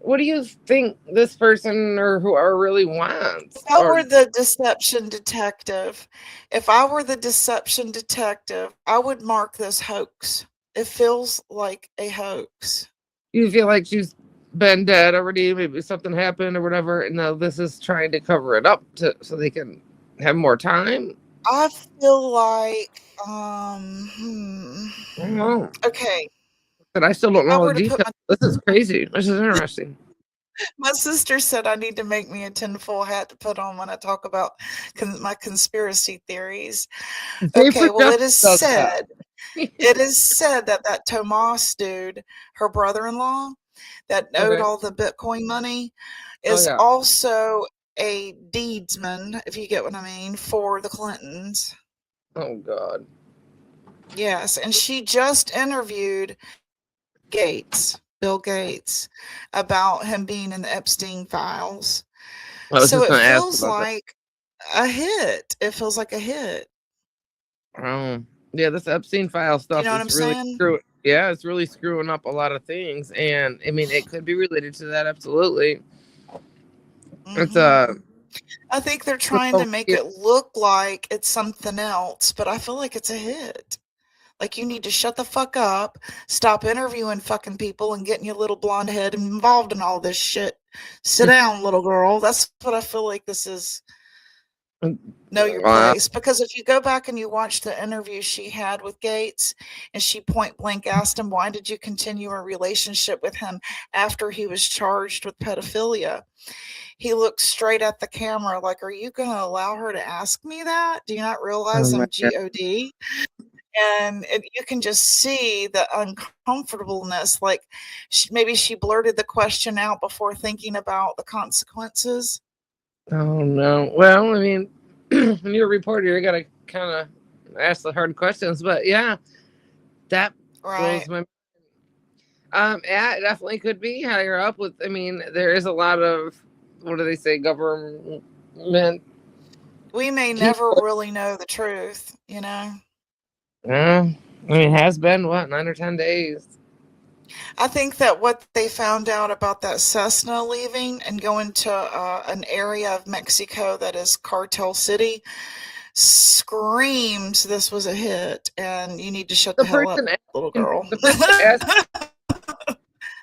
What do you think this person or whoever really wants? If I were the deception detective, I would mark this hoax. It feels like a hoax. You feel like she's been dead already, maybe something happened or whatever, and now this is trying to cover it up so they can have more time? I feel like I don't know. Okay. But I still don't know the details. This is crazy. This is interesting. My sister said I need to make me a tinfoil hat to put on when I talk about my conspiracy theories. Okay, well, it is said that Tomas dude, her brother-in-law, that owed all the Bitcoin money, is also a deedsman, if you get what I mean, for the Clintons. Oh God. Yes, and she just interviewed Bill Gates, about him being in the Epstein files. So it feels like a hit. It feels like a hit. Oh, yeah, this Epstein file stuff You know what is I'm really saying? it's really screwing up a lot of things. And I mean, it could be related to that. Absolutely. It's I think they're trying to make it look like it's something else, but I feel like it's a hit. Like, you need to shut the fuck up, stop interviewing fucking people and getting your little blonde head involved in all this shit. Sit down, little girl. That's what I feel like this is. Know your place. Because if you go back and you watch the interview she had with Gates, and she point blank asked him, why did you continue a relationship with him after he was charged with pedophilia? He looked straight at the camera like, are you going to allow her to ask me that? Do you not realize I'm G-O-D? And you can just see the uncomfortableness. Like, maybe she blurted the question out before thinking about the consequences. Oh no. Well, I mean, when you're a reporter, you gotta kind of ask the hard questions. But yeah, that Right. blows my. Yeah, it definitely could be higher up. With, I mean, there is a lot of, what do they say, government. We may never really know the truth, you know. Yeah, I mean, it has been what, 9 or 10 days. I think that what they found out about that Cessna leaving and going to an area of Mexico that is Cartel City screams this was a hit, and you need to shut the hell up, little girl.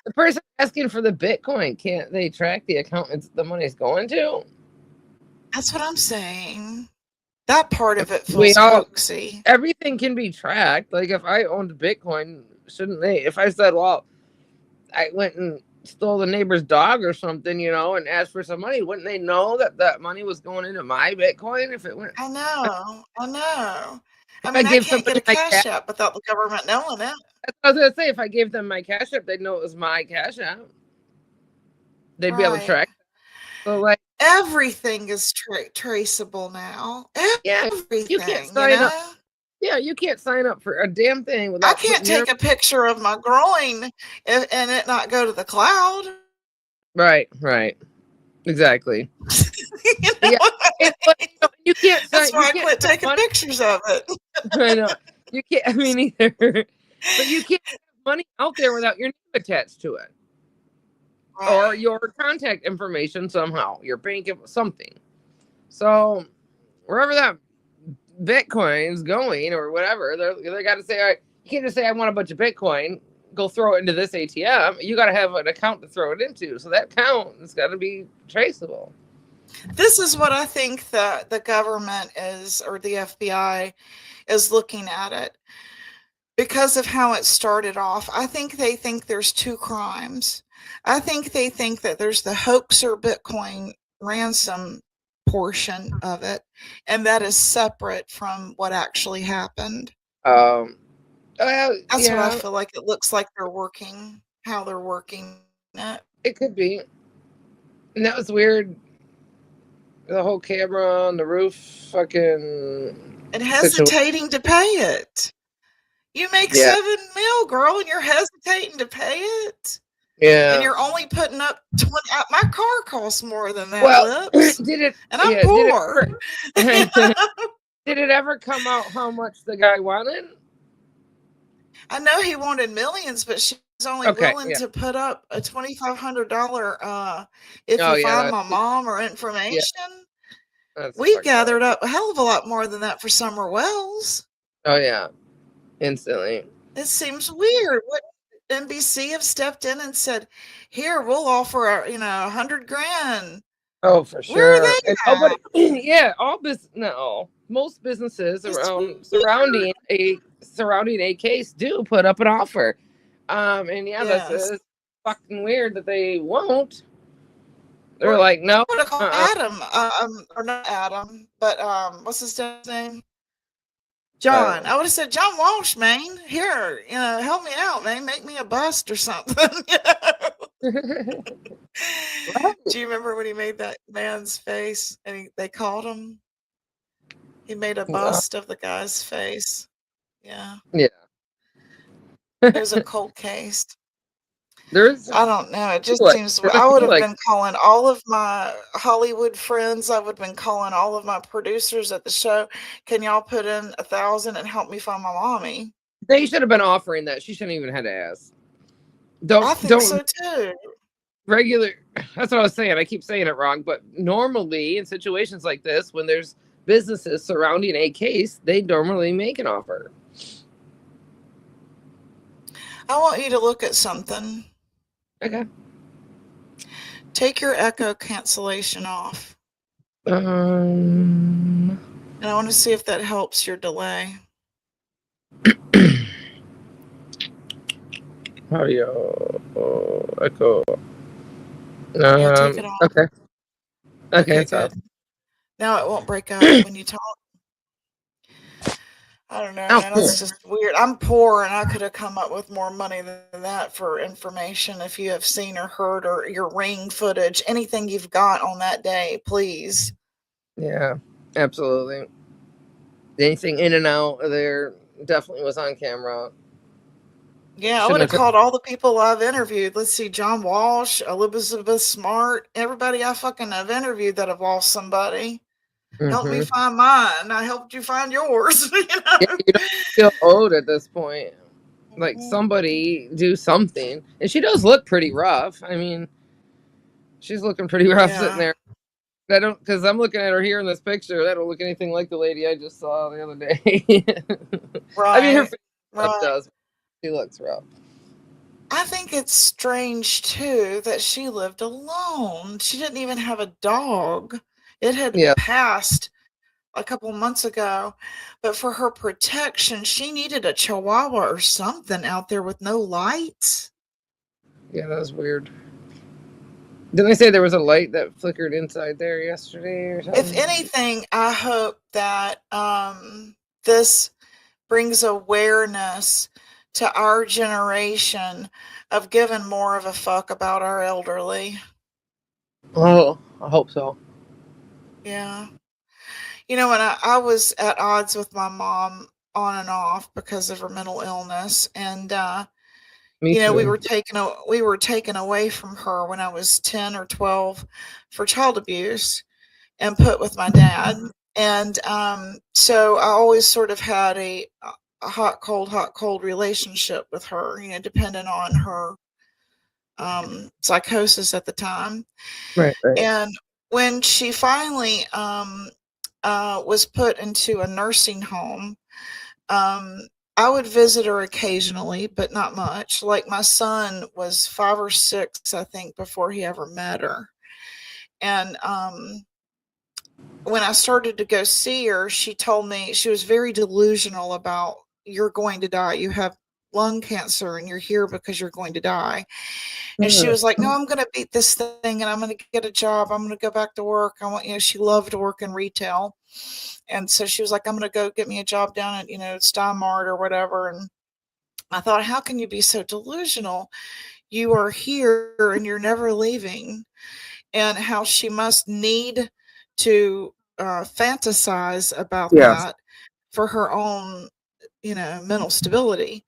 The person asking for the Bitcoin, can't they track the account the money's going to? That's what I'm saying. That part of it feels hoaxy. Everything can be tracked. Like, if I owned Bitcoin, shouldn't they? If I said, well, I went and stole the neighbor's dog or something, you know, and asked for some money, wouldn't they know that that money was going into my Bitcoin if it went? I know. I If mean, I I gave can't get somebody a my cash app without the government knowing it. That's what I was gonna say. If I gave them my Cash App, they'd know it was my Cash App. They'd be able to Right. track. So, like, Everything is traceable now. Everything, you can't sign up. Yeah, you can't sign up for a damn thing without. I can't take a picture of my groin and it not go to the cloud. Right. Exactly. Yeah, you can't. That's why I can't quit taking pictures of it. I know. You can't. I mean, either. But you can't have money out there without your name attached to it, or your contact information somehow, your bank, something. So wherever that Bitcoin's going or whatever, they got to say, all right, you can't just say I want a bunch of Bitcoin, go throw it into this ATM. You got to have an account to throw it into. So that account has got to be traceable. This is what I think the government is, or the FBI is looking at it. Because of how it started off, I think they think there's two crimes. I think they think that there's the hoaxer Bitcoin ransom portion of it, and that is separate from what actually happened. Well, That's yeah. what I feel like. It looks like they're working, how they're working it. It could be. And that was weird. The whole camera on the roof, fucking. And hesitating to pay it. You make $7 million, girl, and you're hesitating to pay it. Yeah. And you're only putting up 20. My car costs more than that. Well, Lips. did it? And I'm poor. Did it ever come out how much the guy wanted? I know he wanted millions, but she was only willing to put up a $2,500 if you find my mom or information. We gathered up a hell of a lot more than that for Summer Wells. Oh yeah, instantly. It seems weird. What NBC have stepped in and said, "Here, we'll offer $100,000." Oh, for sure. Where are they at? Yeah, most businesses around surrounding a case do put up an offer. And this is fucking weird that they won't. They're like, no. I'm gonna call Adam, or not Adam, but what's his name? John. I would have said, John Walsh, man. Here, help me out, man. Make me a bust or something. Do you remember when he made that man's face and they called him? He made a bust of the guy's face. Yeah. Yeah. It was a cold case. I don't know. It just seems. I would have been calling all of my Hollywood friends. I would have been calling all of my producers at the show. Can y'all put in 1,000 and help me find my mommy? They should have been offering that. She shouldn't even have to ask. I think so too. That's what I was saying. I keep saying it wrong, but normally in situations like this, when there's businesses surrounding a case, they normally make an offer. I want you to look at something. Okay. Take your echo cancellation off. And I want to see if that helps your delay. Audio echo. Take it off. Okay, it's good. off. Now it won't break up when you talk. I don't know, man. That's just weird. I'm poor, and I could have come up with more money than that for information. If you have seen or heard or your Ring footage, anything you've got on that day, please. Yeah, absolutely. anything in and out of there definitely was on camera. Yeah, I would have called all the people I've interviewed. Let's see, John Walsh, Elizabeth Smart, everybody I fucking have interviewed that have lost somebody. Help me find mine. I helped you find yours. You know? Yeah, you don't feel owed at this point. Like, somebody do something. And she does look pretty rough. I mean, she's looking pretty rough sitting there. I don't, because I'm looking at her here in this picture. That don't look anything like the lady I just saw the other day. Right. I mean, her face right. does. She looks rough. I think it's strange too that she lived alone. She didn't even have a dog. It had passed a couple months ago, but for her protection, she needed a chihuahua or something out there with no lights. Yeah, that was weird. Didn't they say there was a light that flickered inside there yesterday or something? If anything, I hope that this brings awareness to our generation of giving more of a fuck about our elderly. Oh, I hope so. Yeah. You know, when I was at odds with my mom on and off because of her mental illness, and Me you know, too. we were taken away from her when I was 10 or 12 for child abuse and put with my dad. And so I always sort of had a hot, cold relationship with her, you know, depending on her psychosis at the time. Right. And when she finally was put into a nursing home, I would visit her occasionally, but not much. Like, my son was 5 or 6, I think, before he ever met her. And when I started to go see her, she told me she was very delusional about, you're going to die. You have lung cancer and you're here because you're going to die. And she was like, no, I'm going to beat this thing and I'm going to get a job. I'm going to go back to work. I want, you know, she loved to work in retail. And so she was like, I'm going to go get me a job down at, you know, Steinmart or whatever. And I thought, how can you be so delusional? You are here and you're never leaving. And how she must need to fantasize about that for her own, you know, mental stability.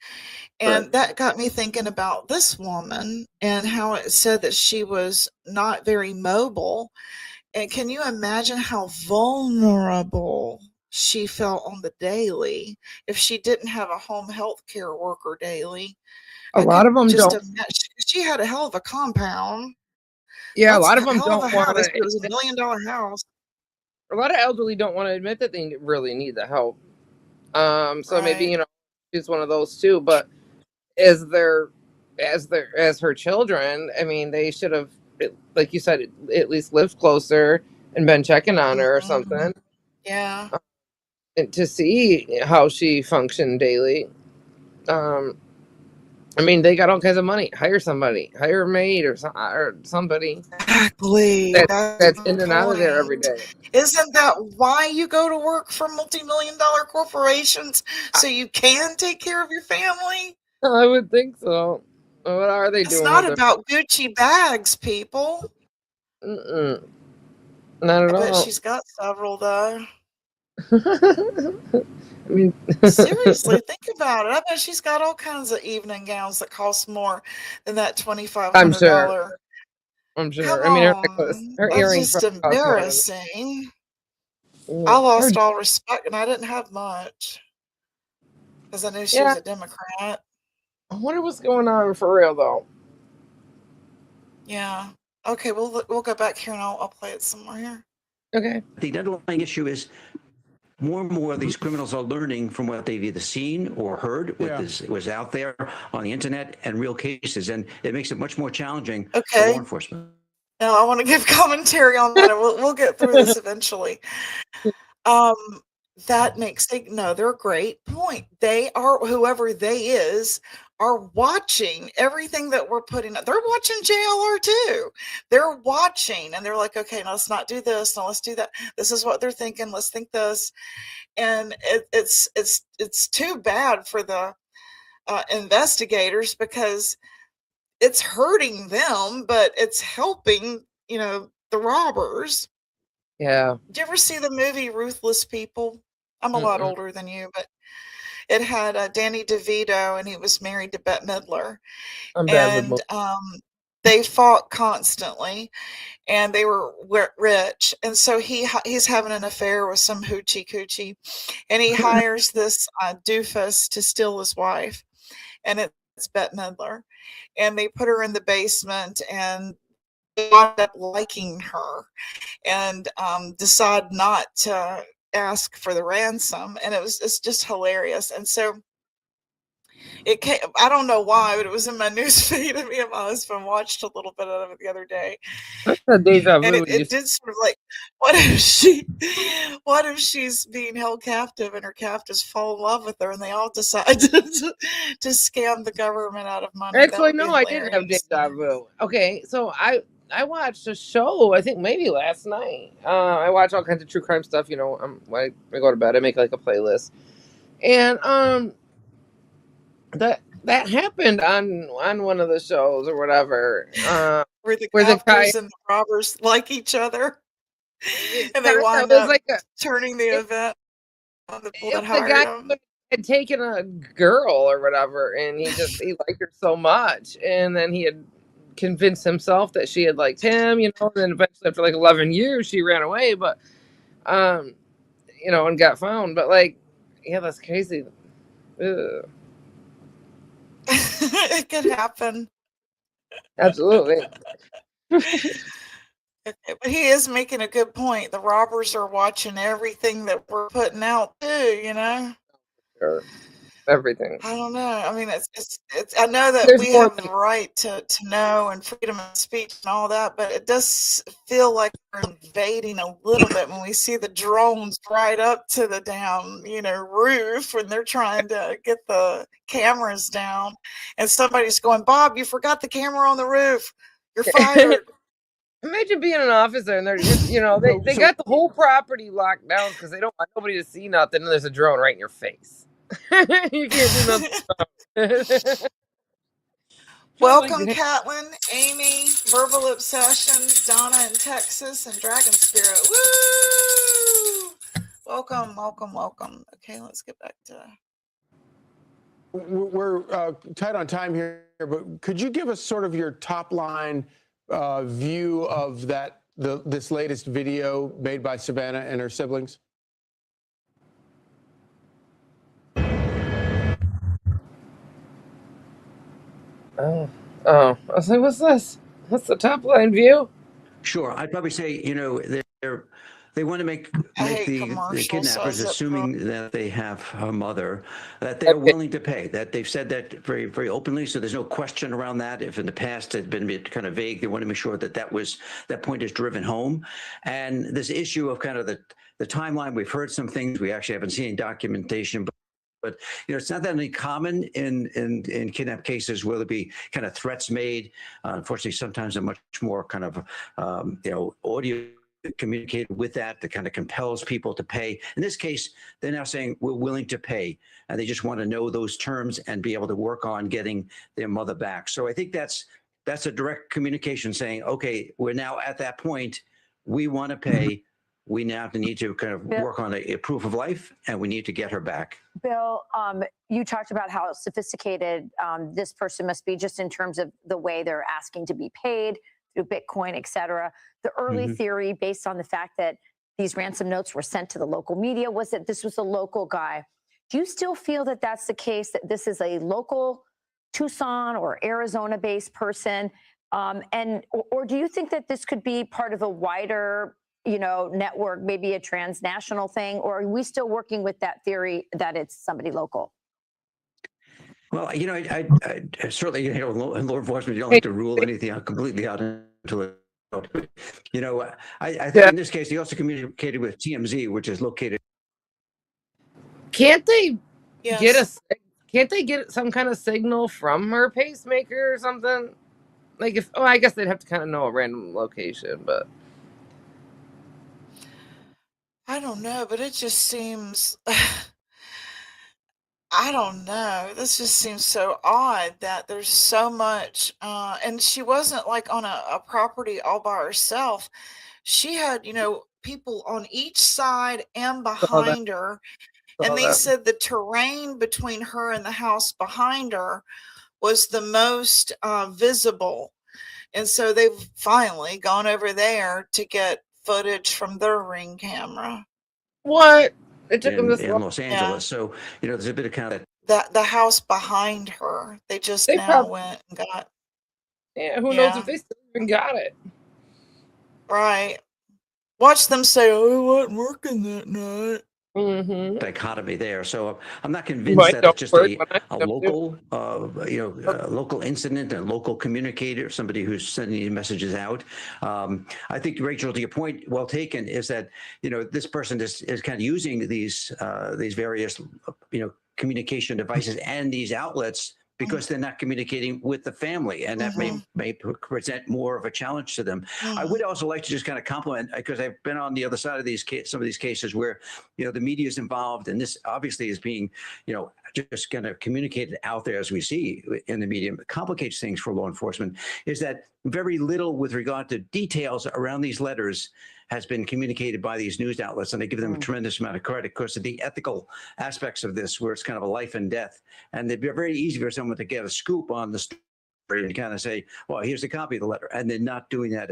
And that got me thinking about this woman and how it said that she was not very mobile. And can you imagine how vulnerable she felt on the daily if she didn't have a home health care worker daily? A lot of them don't. She had a hell of a compound. Yeah, a lot of them don't want to. It was $1 million house. A lot of elderly don't want to admit that they really need the help. So maybe, you know, she's one of those too. But as her children, I mean, they should have, like you said, at least lived closer and been checking on her or something. Yeah. And to see how she functioned daily. I mean, they got all kinds of money. Hire somebody, hire a maid or somebody. Exactly. That's in and out of there every day. Isn't that why you go to work for multi-million-dollar corporations, so you can take care of your family? I would think so. What are they doing? It's not about Gucci bags, people. Not at all. I bet she's got several, though. I mean, seriously, think about it. I bet she's got all kinds of evening gowns that cost more than that $2,500. I'm sure. Come I mean, her That's earrings just embarrassing. I lost all respect, and I didn't have much because I knew she was a Democrat. I wonder what's going on for real, though. Yeah. Okay, we'll go back here and I'll play it somewhere here. Okay. The underlying issue is more and more of these criminals are learning from what they've either seen or heard, what was out there on the internet, and real cases, and it makes it much more challenging for law enforcement. Now, I want to give commentary on that. We'll get through this eventually. That makes they're a great point. They are, whoever they is, are watching everything that we're putting up. They're watching JLR too. They're watching and they're like, okay, now let's not do this. Now let's do that. This is what they're thinking. Let's think this. And it's too bad for the investigators because it's hurting them, but it's helping, you know, the robbers. Yeah. Did you ever see the movie Ruthless People? I'm a lot Mm-mm. older than you, but it had Danny DeVito, and he was married to Bette Midler, I'm bad with and both. they fought constantly, and they were rich, and so he's having an affair with some hoochie coochie, and he hires this doofus to steal his wife, and it's Bette Midler, and they put her in the basement, and they wound up liking her, and decide not to ask for the ransom, and it's just hilarious, and so it came, I don't know why, but it was in my news feed, and me and my husband watched a little bit of it the other day. That's a deja And vu. it did sort of like, what if she's being held captive and her captives fall in love with her and they all decide to scam the government out of money? That Actually, would be no, I didn't have hilarious. deja vu. Okay, so I watched a show, I think maybe last night. I watch all kinds of true crime stuff. You know, when I go to bed, I make like a playlist, and that happened on one of the shows or whatever. Where the Where the guy captors and the robbers like each other, and they it wind was up like turning the event on the people that the guy hired them. had taken a girl or whatever, and he liked her so much, and then he had convinced himself that she had liked him, you know, and then eventually after like 11 years she ran away, but you know, and got found. But like, yeah, that's crazy. Ugh. It could happen. Absolutely. Okay, but he is making a good point. The robbers are watching everything that we're putting out too, you know? Sure. Everything. I don't know. I mean, it's I know that There's we more have than the right to know and freedom of speech and all that, but it does feel like we're invading a little bit when we see the drones right up to the damn, roof when they're trying to get the cameras down, and somebody's going, "Bob, you forgot the camera on the roof. You're fired." Imagine being an officer and they're just, you know, they got the whole property locked down because they don't want nobody to see nothing, and there's a drone right in your face. You can't do nothing about it. Welcome, Catlin, Amy, Verbal Obsession, Donna in Texas, and Dragon Spirit. Woo! Welcome, welcome, welcome. Okay, let's get back to. We're tight on time here, but could you give us sort of your top line view of this latest video made by Savannah and her siblings? Oh, I was like, what's this? What's the top line view? Sure, I'd probably say, you know, they want to make the kidnappers, assuming that they have a mother, that they're willing to pay. That they've said that very, very openly, so there's no question around that. If in the past it had been kind of vague, they want to make sure that point is driven home. And this issue of kind of the timeline, we've heard some things, we actually haven't seen documentation, but you know, it's not that uncommon in kidnap cases where there be kind of threats made. Unfortunately, sometimes a much more kind of audio communicated with that kind of compels people to pay. In this case, they're now saying we're willing to pay, and they just want to know those terms and be able to work on getting their mother back. So I think that's a direct communication saying, okay, we're now at that point. We want to pay. We now need to kind of work on a proof of life, and we need to get her back. Bill, you talked about how sophisticated this person must be just in terms of the way they're asking to be paid through Bitcoin, et cetera. The early theory, based on the fact that these ransom notes were sent to the local media, was that this was a local guy. Do you still feel that that's the case, that this is a local Tucson or Arizona-based person? Or do you think that this could be part of a wider network, maybe a transnational thing, or are we still working with that theory that it's somebody local? Well, you know, I certainly, law enforcement, you don't like to rule anything out completely out until you know, I think in this case, he also communicated with TMZ, which is located. Can't they get some kind of signal from her pacemaker or something? Like I guess they'd have to kind of know a random location, but I don't know, but it just seems, I don't know. This just seems so odd that there's so much, and she wasn't like on a property all by herself. She had, people on each side and that. behind her. Saw And they that. said the terrain between her and the house behind her was the most visible. And so they've finally gone over there to get footage from their Ring camera. What? It took them this in long. Los Angeles. So, there's a bit of kind of The house behind her. They just They now probably- went and got. Yeah, who knows if they still even got it? Right. Watch them say, "Oh, it wasn't working that night." Mm-hmm. dichotomy there. So I'm not convinced Might that don't it's just work, a but I don't local, local incident, a local communicator, somebody who's sending these messages out. I think, Rachel, to your point, well taken, is that, this person is kind of using these various, communication devices and these outlets because they're not communicating with the family, and that may present more of a challenge to them. I would also like to just kind of compliment, because I've been on the other side of some of these cases where, the media is involved, and this obviously is being, just kind of communicated out there as we see in the media. It complicates things for law enforcement, is that very little with regard to details around these letters has been communicated by these news outlets, and I give them a tremendous amount of credit because of the ethical aspects of this, where it's kind of a life and death. And it'd be very easy for someone to get a scoop on the story and kind of say, well, here's a copy of the letter, and then not doing that.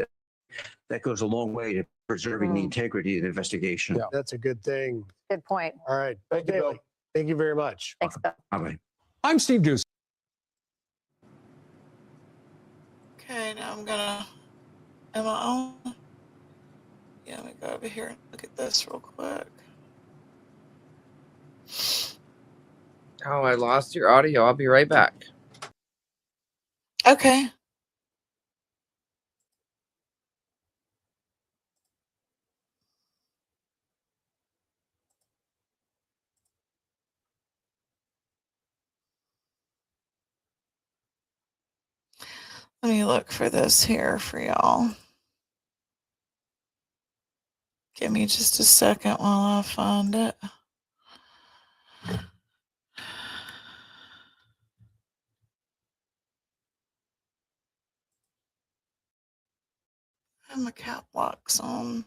That goes a long way to preserving the integrity of the investigation. Yeah, that's a good thing. Good point. All right. Thank you, Bill. Thank you very much. Thanks, Bill. Bye-bye. I'm Steve Deuce. Okay, now am I on? Yeah, let me go over here and look at this real quick. Oh, I lost your audio. I'll be right back. Okay. Let me look for this here for y'all. Give me just a second while I find it. And my cap locks on.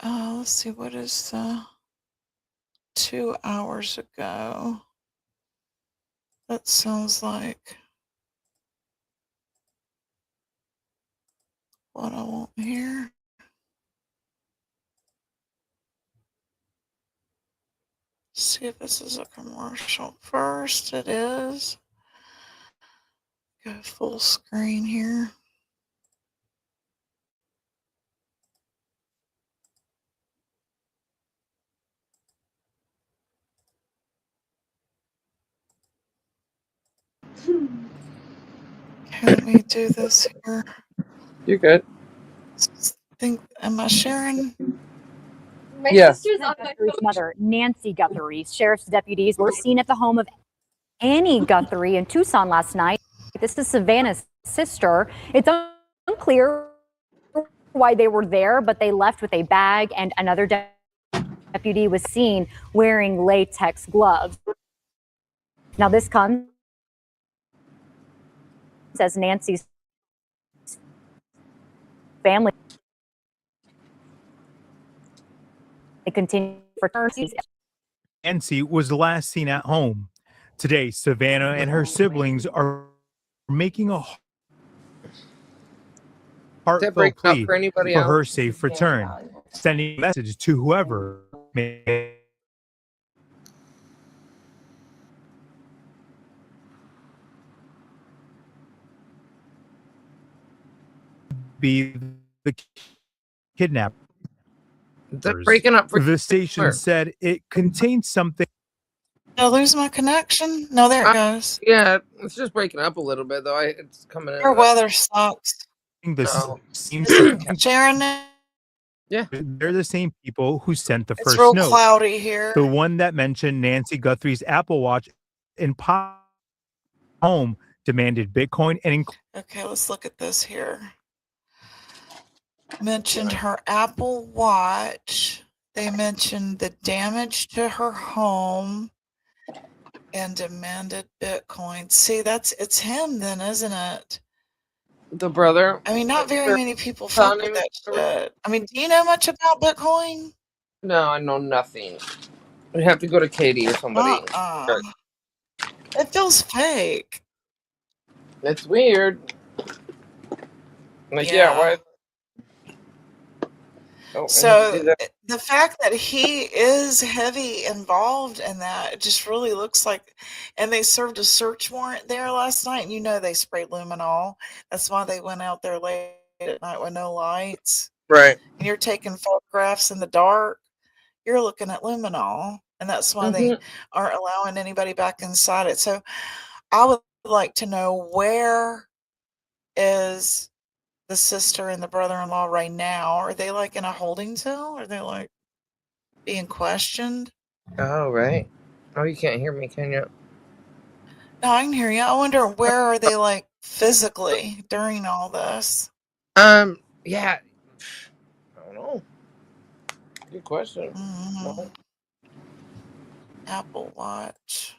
Let's see, what is 2 hours ago? That sounds like what I want here. See if this is a commercial first. It is. Go full screen here. Okay, let me do this here. You're good. Am I sharing? My Yes. sister's on Guthrie's mother, Nancy Guthrie. Sheriff's deputies were seen at the home of Annie Guthrie in Tucson last night. This is Savannah's sister. It's unclear why they were there, but they left with a bag, and another deputy was seen wearing latex gloves. Now this comes as Nancy's family continue for Thursdays. Nancy was last seen at home. Today, Savannah and her siblings are making a heartfelt plea for anybody for else? her safe return, sending a message to whoever may be the kidnapper. They're breaking up. The station said it contained something. Did I lose my connection? No, there it goes. Yeah, it's just breaking up a little bit, though. It's coming in. Our weather sucks. Seems to Sharon, yeah, they're the same people who sent the it's first real note. cloudy here. The one that mentioned Nancy Guthrie's Apple Watch in home demanded Bitcoin and Okay, let's look at this here. Mentioned her Apple Watch. They mentioned the damage to her home and demanded Bitcoin. See, it's him then, isn't it? The brother. I mean, not very many people fuck with that shit. I mean, do you know much about Bitcoin? No, I know nothing. We have to go to Katie or somebody. It feels fake. It's weird. Like, yeah why? Oh, So the fact that he is heavy involved in that, it just really looks like, and they served a search warrant there last night, and you know they sprayed luminol. That's why they went out there late at night with no lights. Right. And you're taking photographs in the dark. You're looking at luminol, and that's why they aren't allowing anybody back inside it. So I would like to know, where is the sister and the brother-in-law right now? Are they like in a holding cell? Are they like being questioned? Oh, right. Oh, you can't hear me, can you? No, I can hear you. I wonder, where are they like physically during all this? Yeah. I don't know. Good question. No. Apple Watch.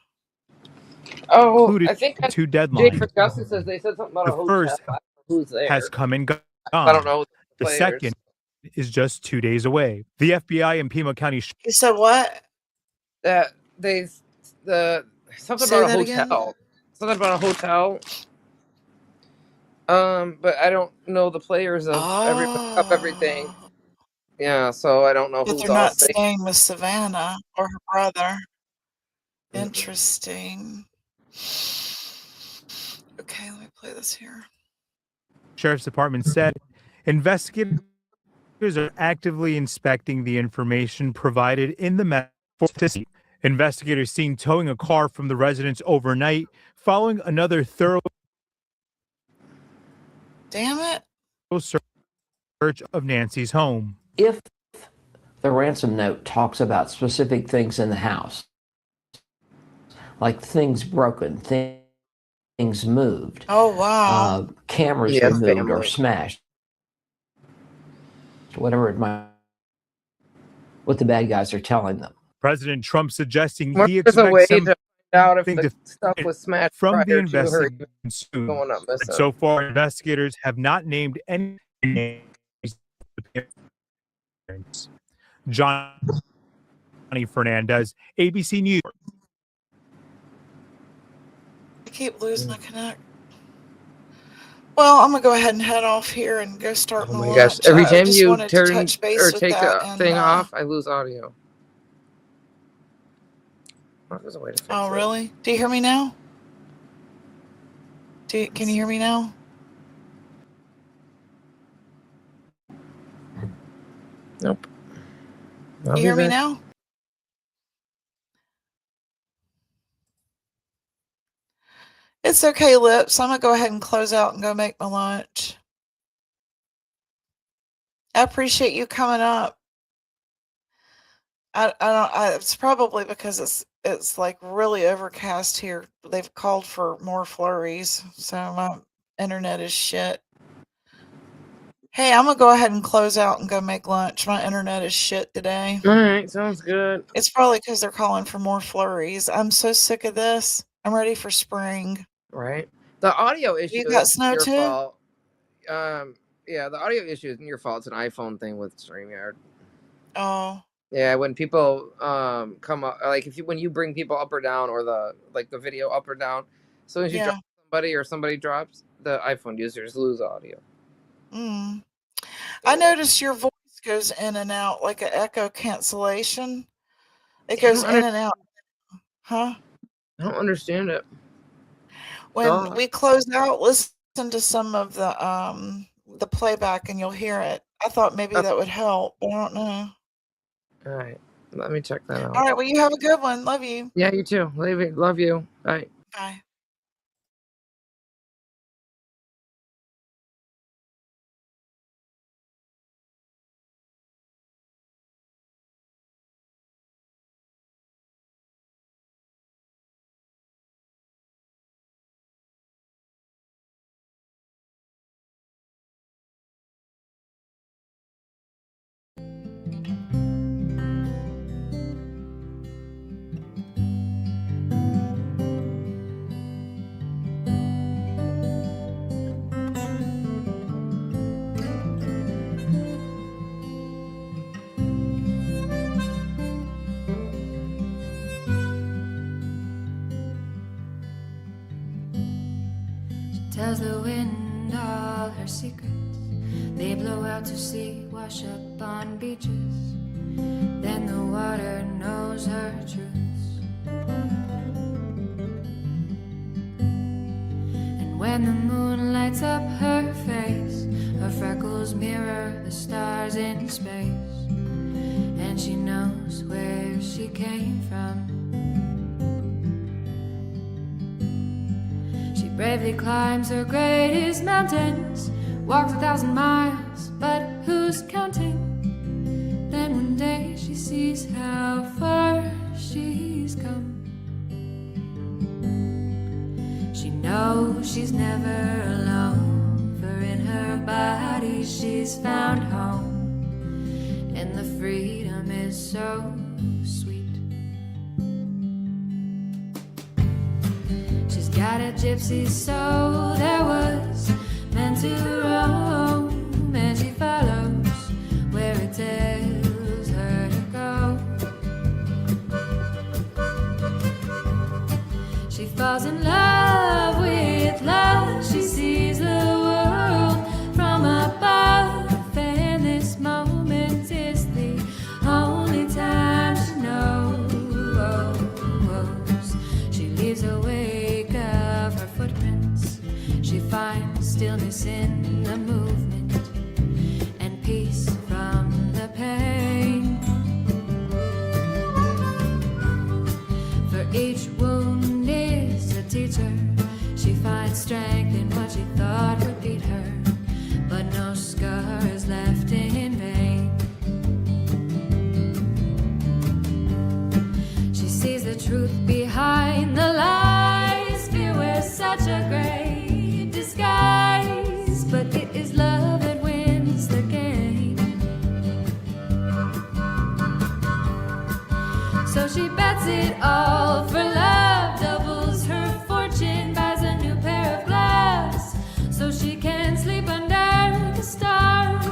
Oh, Included I think two Jake deadlines. for Justice says they said something about a The hotel. first I don't know who's there? has come and gone. I don't know The players. second is just 2 days away. The FBI in Pima County. You said what? That something Say about a that again? hotel. Something about a hotel. But I don't know the players of everything. Yeah, so I don't know But who's they're all not safe. staying with Savannah or her brother. Interesting. Okay, let me play this here. Sheriff's Department said investigators are actively inspecting the information provided in the message. Investigators seen towing a car from the residence overnight following another thorough Damn it. search of Nancy's home. If the ransom note talks about specific things in the house, like things broken, things moved, cameras removed or smashed, whatever it might, what the bad guys are telling them. President Trump suggesting he There's a way expects to find out if something the stuff was smashed from the prior to her investigation soon. going up missing. So far, investigators have not named any names. Johnny Fernandez, ABC News. I keep losing the connect. Well, I'm gonna go ahead and head off here and go start my lunch. Gosh, every I time just you wanted to turn touch base or with take that the and, thing off, I lose audio. Oh, there's a way to fix it. Really? Do you hear me now? Can you hear me now? Nope. You hear me now? It's okay, Lips. I'm gonna go ahead and close out and go make my lunch. I appreciate you coming up. It's probably because it's like really overcast here. They've called for more flurries, so my internet is shit. Hey, I'm gonna go ahead and close out and go make lunch. My internet is shit today. All right, sounds good. It's probably because they're calling for more flurries. I'm so sick of this. I'm ready for spring. Right. The audio issue You got is snow your too? fault. Yeah, the audio issue isn't your fault. It's an iPhone thing with StreamYard. Oh. Yeah, when people come up, like when you bring people up or down, or the video up or down, as soon as you drop somebody or somebody drops, the iPhone users lose audio. I noticed your voice goes in and out like an echo cancellation. It goes in and out. Huh? I don't understand it. When we close out, listen to some of the playback and you'll hear it. I thought maybe that would help, but I don't know. All right, let me check that out. All right, well, you have a good one. Love you. Yeah, you too. Love you. Bye. Bye. tells the wind all her secrets. They blow out to sea, wash up on beaches. Then the water knows her truths. And when the moon lights up her face, her freckles mirror the stars in space. And she knows where she came from. She bravely climbs her greatest mountains, walks 1,000 miles, but who's counting? Then one day she sees how far she's come. She knows she's never alone, for in her body she's found home. And the freedom is so sweet. She's got a gypsy soul that was meant to roam, and she follows where it tells her to go. She falls in love with love. She sees the world from above, and this moment is the only time she knows. She leaves a wake of her footprints. She finds stillness in the movement and peace from the pain. For each wound is a teacher. She finds strength in what she thought would beat her, but no scar is left in vain. She sees the truth behind the lies. Fear wears such a great disguise, but it is love that wins the game. So she bets it all for love, doubles her fortune, buys a new pair of gloves, so she can sleep under the stars.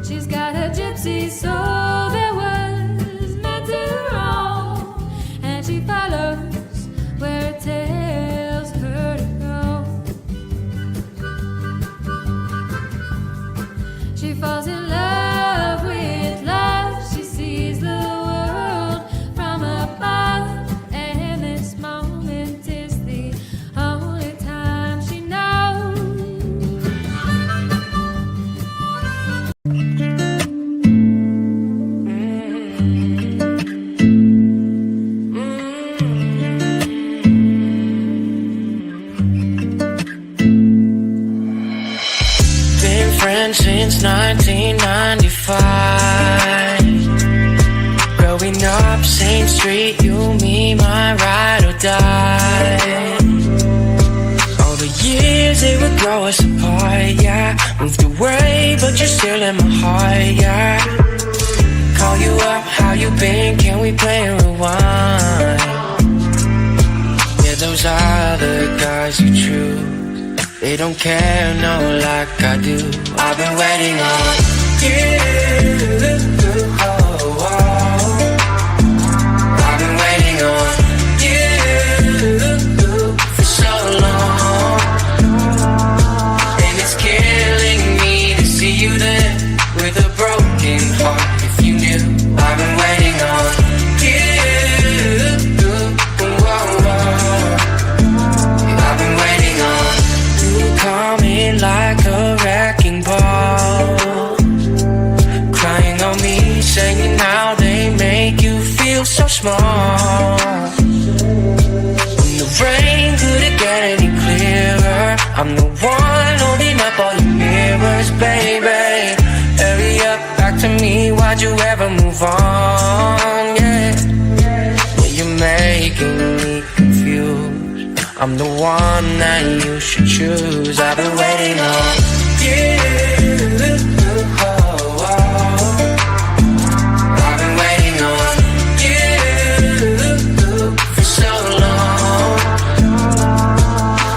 She's got a gypsy soul that was meant to roam, and she follows where it tells her to go. She falls in love with love. She sees the world from above, and this moment is the only time she knows. Been friends since 1995. Growing up, same street, you, me, my ride or die. All the years they would grow us apart, yeah. Moved away, but you're still in my heart, yeah. Call you up, how you been? Can we play a rewind? Yeah, those other guys you choose, they don't care, no, like I do. I've been waiting on you. Oh, oh. I've been waiting on you for so long, and it's killing me to see you there with a broken heart. If you knew, I've been waiting on you. Oh, oh. I've been waiting on coming like a wrecking ball, crying on me, saying how they make you feel so small. When the rain couldn't get any clearer, I'm the one holding up all your mirrors, baby. Hurry up, back to me, why'd you ever move on, yeah? Well, you're making me confused. I'm the one that you should choose. I've been waiting on you. Oh, oh. I've been waiting on you for so long,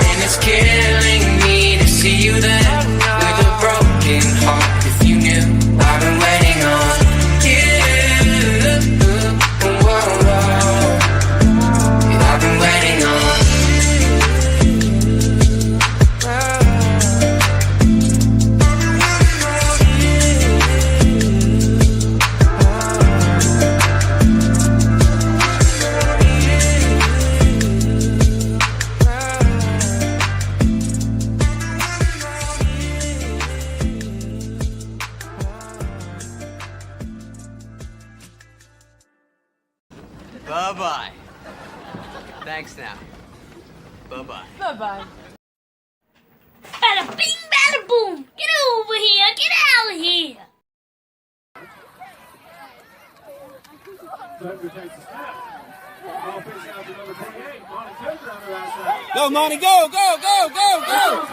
and it's killing me to see you there with a broken heart. If you knew, I've been waiting on you. Oh, oh. I've been waiting on Bye-bye. Thanks now. Bye-bye. Bye-bye. Bada bing, bada boom. Get over here. Get out of here. Go, Monty, go, go, go, go, go!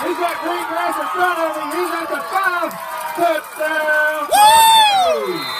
He's got green grass in front of him. He's at the 5. Touchdown! Woo!